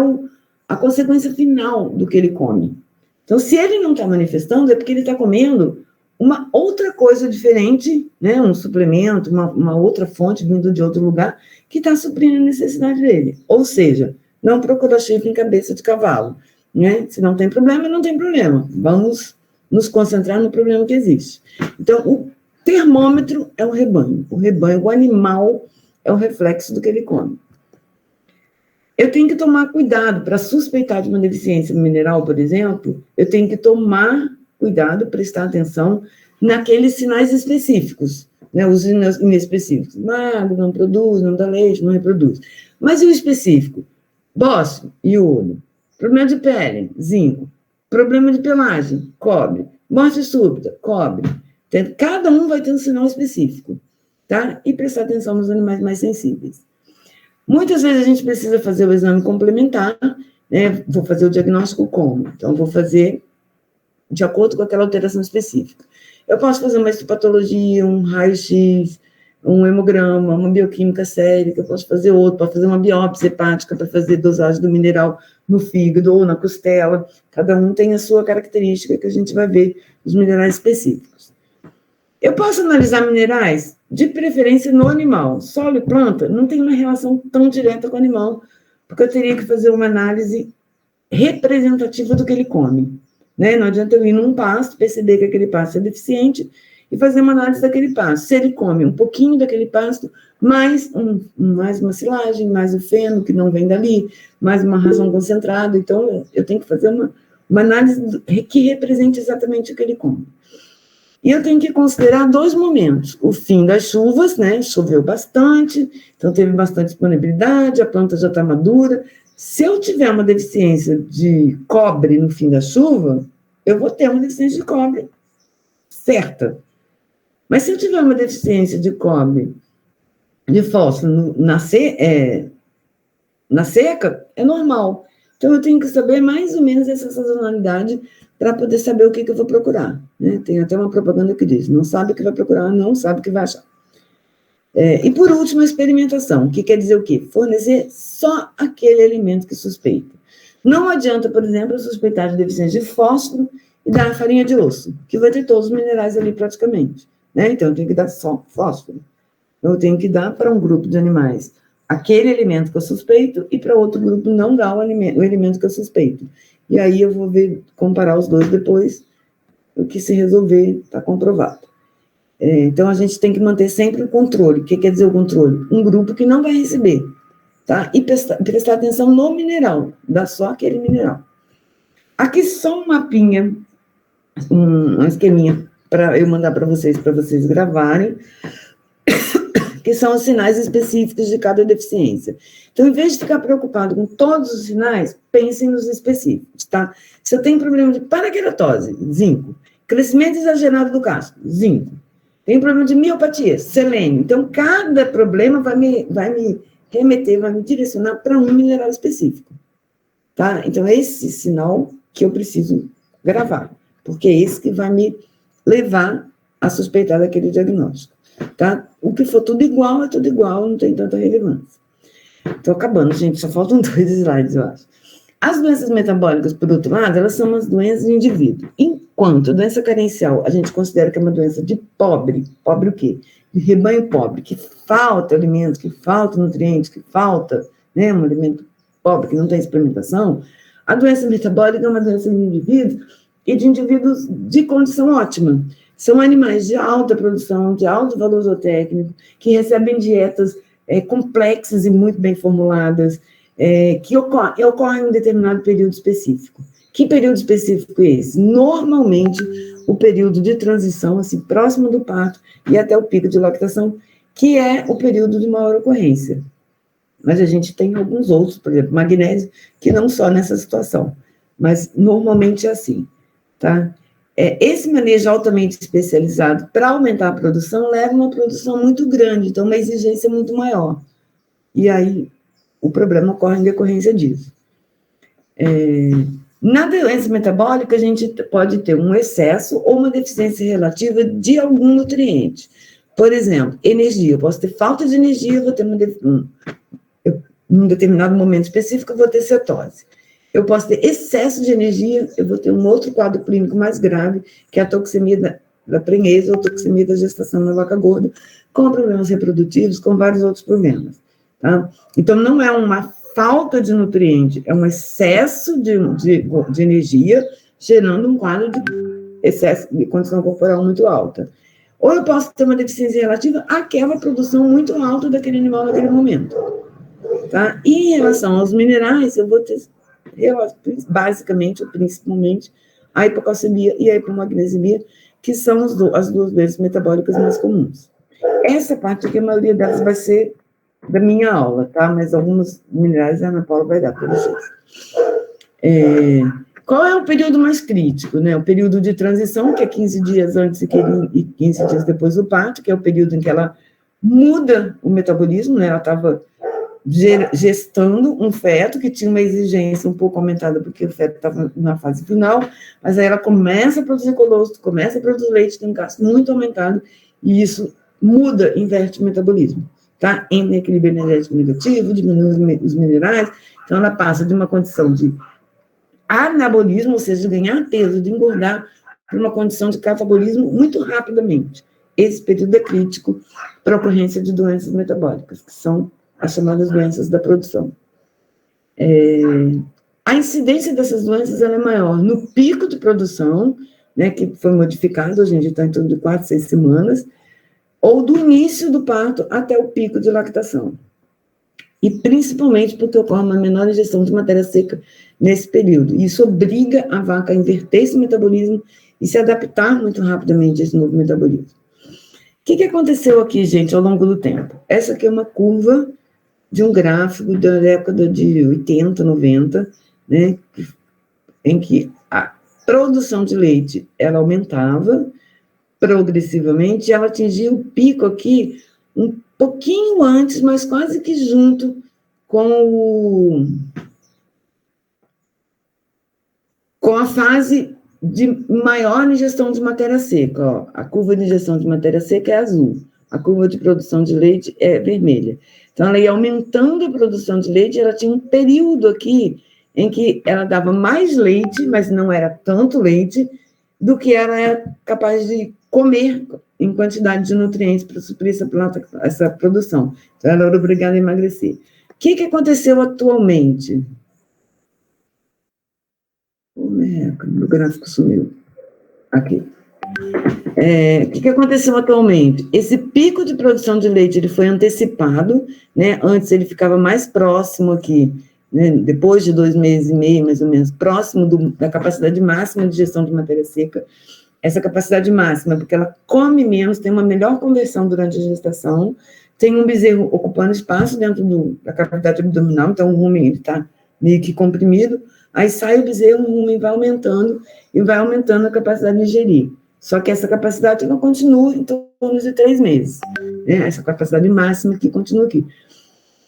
a consequência final do que ele come. Então, se ele não está manifestando, é porque ele está comendo uma outra coisa diferente, né? Um suplemento, uma outra fonte vindo de outro lugar, que está suprindo a necessidade dele. Ou seja, não procura chifre em cabeça de cavalo. Né? Se não tem problema, não tem problema. Vamos nos concentrar no problema que existe. Então, o termômetro é o rebanho. O animal é o reflexo do que ele come. Eu tenho que tomar cuidado para suspeitar de uma deficiência mineral, por exemplo, eu tenho que tomar cuidado, prestar atenção naqueles sinais específicos, né, os inespecíficos. Magro, não produz, não dá leite, não reproduz. Mas e o específico? Bócio, iodo. Problema de pele, zinco. Problema de pelagem, cobre. Morte súbita, cobre. Cada um vai ter um sinal específico, tá? E prestar atenção nos animais mais sensíveis. Muitas vezes a gente precisa fazer o exame complementar, né? Vou fazer o diagnóstico como? Então, vou fazer de acordo com aquela alteração específica. Eu posso fazer uma histopatologia, um raio-x, um hemograma, uma bioquímica sérica, eu posso fazer outro, posso fazer uma biópsia hepática para fazer dosagem do mineral no fígado ou na costela. Cada um tem a sua característica que a gente vai ver os minerais específicos. Eu posso analisar minerais, de preferência no animal. Solo e planta não tem uma relação tão direta com o animal, porque eu teria que fazer uma análise representativa do que ele come. Né? Não adianta eu ir num pasto, perceber que aquele pasto é deficiente e fazer uma análise daquele pasto. Se ele come um pouquinho daquele pasto, mais uma silagem, mais o feno, que não vem dali, mais uma ração concentrada. Então, eu tenho que fazer uma análise que represente exatamente o que ele come. E eu tenho que considerar 2 momentos. O fim das chuvas, né? Choveu bastante, então teve bastante disponibilidade, a planta já está madura. Se eu tiver uma deficiência de cobre no fim da chuva, eu vou ter uma deficiência de cobre certa. Mas se eu tiver uma deficiência de cobre, de fósforo na seca, é normal. Então, eu tenho que saber mais ou menos essa sazonalidade para poder saber o que eu vou procurar. Né? Tem até uma propaganda que diz, não sabe o que vai procurar, não sabe o que vai achar. E, por último, a experimentação, que quer dizer o quê? Fornecer só aquele alimento que suspeita. Não adianta, por exemplo, eu suspeitar de deficiência de fósforo e dar farinha de osso, que vai ter todos os minerais ali praticamente. Né? Então, eu tenho que dar só fósforo. Eu tenho que dar para um grupo de animais aquele alimento que eu suspeito e para outro grupo não dar o alimento que eu suspeito. E aí eu vou comparar os dois depois, o que se resolver está comprovado. Então, a gente tem que manter sempre o controle. O que quer dizer o controle? Um grupo que não vai receber, tá? E prestar atenção no mineral, dar só aquele mineral. Aqui só um mapinha, um esqueminha para eu mandar para vocês gravarem, que são os sinais específicos de cada deficiência. Então, em vez de ficar preocupado com todos os sinais, pensem nos específicos, tá? Se eu tenho problema de paraqueratose, zinco. Crescimento exagerado do casco, zinco. Tem problema de miopatia, selênio. Então, cada problema vai me remeter, vai me direcionar para um mineral específico, tá? Então, é esse sinal que eu preciso gravar, porque é esse que vai me levar a suspeitar daquele diagnóstico. Tá? O que for tudo igual, é tudo igual, não tem tanta relevância. Estou acabando, gente, só faltam 2 slides, eu acho. As doenças metabólicas, por outro lado, elas são umas doenças de indivíduo. Enquanto a doença carencial, a gente considera que é uma doença de pobre o quê? De rebanho pobre, que falta alimento, que falta nutrientes, que falta, né, um alimento pobre, que não tem suplementação, a doença metabólica é uma doença de indivíduo e de indivíduos de condição ótima. São animais de alta produção, de alto valor zootécnico, que recebem dietas complexas e muito bem formuladas, que ocorrem em um determinado período específico. Que período específico é esse? Normalmente, o período de transição, assim, próximo do parto e até o pico de lactação, que é o período de maior ocorrência. Mas a gente tem alguns outros, por exemplo, magnésio, que não só nessa situação, mas normalmente é assim, tá? Esse manejo altamente especializado para aumentar a produção leva a uma produção muito grande, então uma exigência muito maior. E aí o problema ocorre em decorrência disso. Na doença metabólica, a gente pode ter um excesso ou uma deficiência relativa de algum nutriente. Por exemplo, energia. Eu posso ter falta de energia, eu vou ter num determinado momento específico, eu vou ter cetose. Eu posso ter excesso de energia, eu vou ter um outro quadro clínico mais grave, que é a toxemia da prenhese ou toxemia da gestação na vaca gorda, com problemas reprodutivos, com vários outros problemas. Tá? Então, não é uma falta de nutriente, é um excesso de energia, gerando um quadro de excesso de condição corporal muito alta. Ou eu posso ter uma deficiência relativa àquela produção muito alta daquele animal naquele momento. Tá? E em relação aos minerais, eu vou ter, basicamente, ou principalmente, a hipocalcemia e a hipomagnesemia, que são as duas doenças metabólicas mais comuns. Essa parte aqui, a maioria delas vai ser da minha aula, tá? Mas alguns minerais a Ana Paula vai dar para vocês. Qual é o período mais crítico, né? O período de transição, que é 15 dias antes e 15 dias depois do parto, que é o período em que ela muda o metabolismo, né? Ela estava gestando um feto que tinha uma exigência um pouco aumentada, porque o feto estava na fase final, mas aí ela começa a produzir colostro, começa a produzir leite, tem um gasto muito aumentado, e isso muda, inverte o metabolismo. Tá? Entra em equilíbrio energético negativo, diminui os minerais, então ela passa de uma condição de anabolismo, ou seja, de ganhar peso, de engordar, para uma condição de catabolismo muito rapidamente. Esse período é crítico para a ocorrência de doenças metabólicas, que são as chamadas doenças da produção. A incidência dessas doenças ela é maior no pico de produção, né, que foi modificado, hoje em dia está em torno de 4, 6 semanas, ou do início do parto até o pico de lactação. E principalmente porque ocorre uma menor ingestão de matéria seca nesse período. Isso obriga a vaca a inverter esse metabolismo e se adaptar muito rapidamente a esse novo metabolismo. O que aconteceu aqui, gente, ao longo do tempo? Essa aqui é uma curva de um gráfico da década de 80, 90, né, em que a produção de leite ela aumentava progressivamente, e ela atingia o pico aqui um pouquinho antes, mas quase que junto com a fase de maior ingestão de matéria seca. Ó, a curva de ingestão de matéria seca é azul, a curva de produção de leite é vermelha. Então, ela ia aumentando a produção de leite, ela tinha um período aqui em que ela dava mais leite, mas não era tanto leite, do que ela era capaz de comer em quantidade de nutrientes para suprir essa produção. Então, ela era obrigada a emagrecer. O que aconteceu atualmente? Meu gráfico sumiu. Aqui. O que aconteceu atualmente? Esse pico de produção de leite ele foi antecipado, né? Antes ele ficava mais próximo aqui, né? Depois de 2 meses e meio, mais ou menos, próximo da capacidade máxima de gestão de matéria seca. Essa capacidade máxima, porque ela come menos, tem uma melhor conversão durante a gestação, tem um bezerro ocupando espaço dentro da cavidade abdominal, então o rumen está meio que comprimido, aí sai o bezerro, o rumen vai aumentando, e vai aumentando a capacidade de ingerir. Só que essa capacidade não continua em torno de 3 meses, né? Essa capacidade máxima que continua aqui.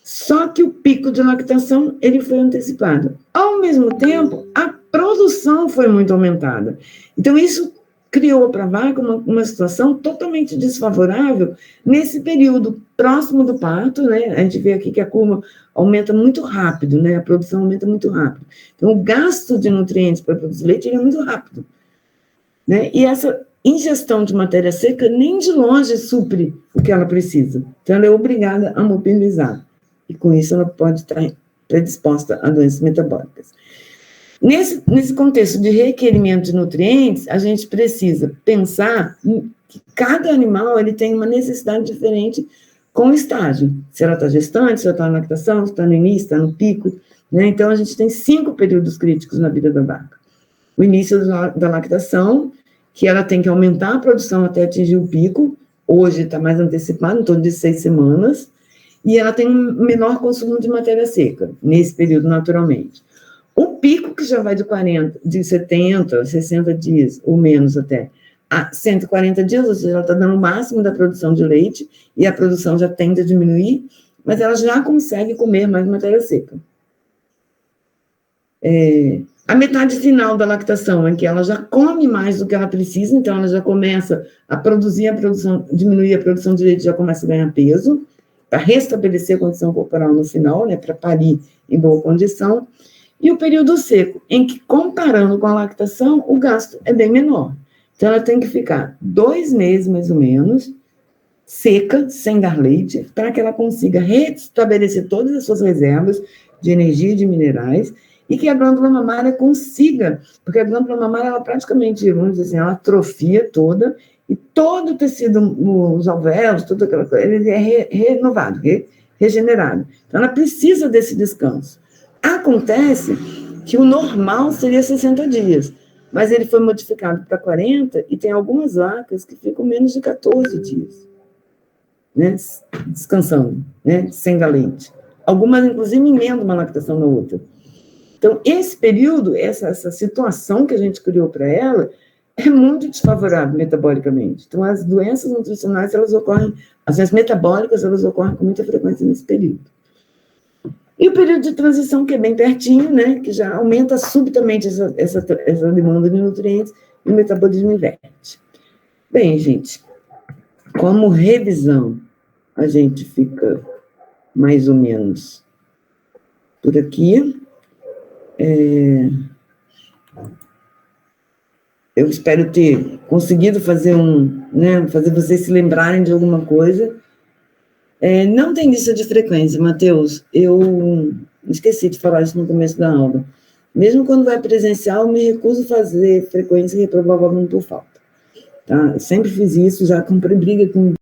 Só que o pico de lactação, ele foi antecipado. Ao mesmo tempo, a produção foi muito aumentada. Então, isso criou para a vaca uma situação totalmente desfavorável nesse período próximo do parto, né? A gente vê aqui que a curva aumenta muito rápido, né? A produção aumenta muito rápido. Então, o gasto de nutrientes para produzir leite é muito rápido, né? E essa ingestão de matéria seca nem de longe supre o que ela precisa. Então, ela é obrigada a mobilizar. E com isso, ela pode estar predisposta a doenças metabólicas. Nesse contexto de requerimento de nutrientes, a gente precisa pensar que cada animal ele tem uma necessidade diferente com o estágio. Se ela está gestante, se ela está na lactação, se está no início, está no pico, né? Então, a gente tem 5 períodos críticos na vida da vaca. O início da lactação, que ela tem que aumentar a produção até atingir o pico, hoje está mais antecipado, em torno de 6 semanas, e ela tem um menor consumo de matéria seca, nesse período, naturalmente. O pico, que já vai de 70, 60 dias, ou menos até, a 140 dias, ou seja, ela está dando o máximo da produção de leite, e a produção já tende a diminuir, mas ela já consegue comer mais matéria seca. A metade final da lactação, em que ela já come mais do que ela precisa, então ela já começa a diminuir a produção de leite, já começa a ganhar peso, para restabelecer a condição corporal no final, né, para parir em boa condição, e o período seco, em que, comparando com a lactação, o gasto é bem menor. Então, ela tem que ficar 2 meses, mais ou menos, seca, sem dar leite, para que ela consiga restabelecer todas as suas reservas de energia e de minerais, e que a glândula mamária consiga, porque a glândula mamária, ela praticamente, vamos dizer assim, ela atrofia toda, e todo o tecido, os alvéolos, tudo aquela coisa, ele é renovado, regenerado. Então, ela precisa desse descanso. Acontece que o normal seria 60 dias, mas ele foi modificado para 40, e tem algumas vacas que ficam menos de 14 dias, né, descansando, né, sem dar leite. Algumas, inclusive, emendam uma lactação na outra. Então, esse período, essa situação que a gente criou para ela, é muito desfavorável metabolicamente. Então, as doenças nutricionais, elas ocorrem, as doenças metabólicas, elas ocorrem com muita frequência nesse período. E o período de transição, que é bem pertinho, né, que já aumenta subitamente essa demanda de nutrientes, e o metabolismo inverte. Bem, gente, como revisão, a gente fica mais ou menos por aqui. Eu espero ter conseguido fazer fazer vocês se lembrarem de alguma coisa. Não tem lista de frequência, Matheus. Eu esqueci de falar isso no começo da aula. Mesmo quando vai presencial, eu me recuso a fazer frequência e reprovar o aluno por falta. Tá? Eu sempre fiz isso, já comprei briga com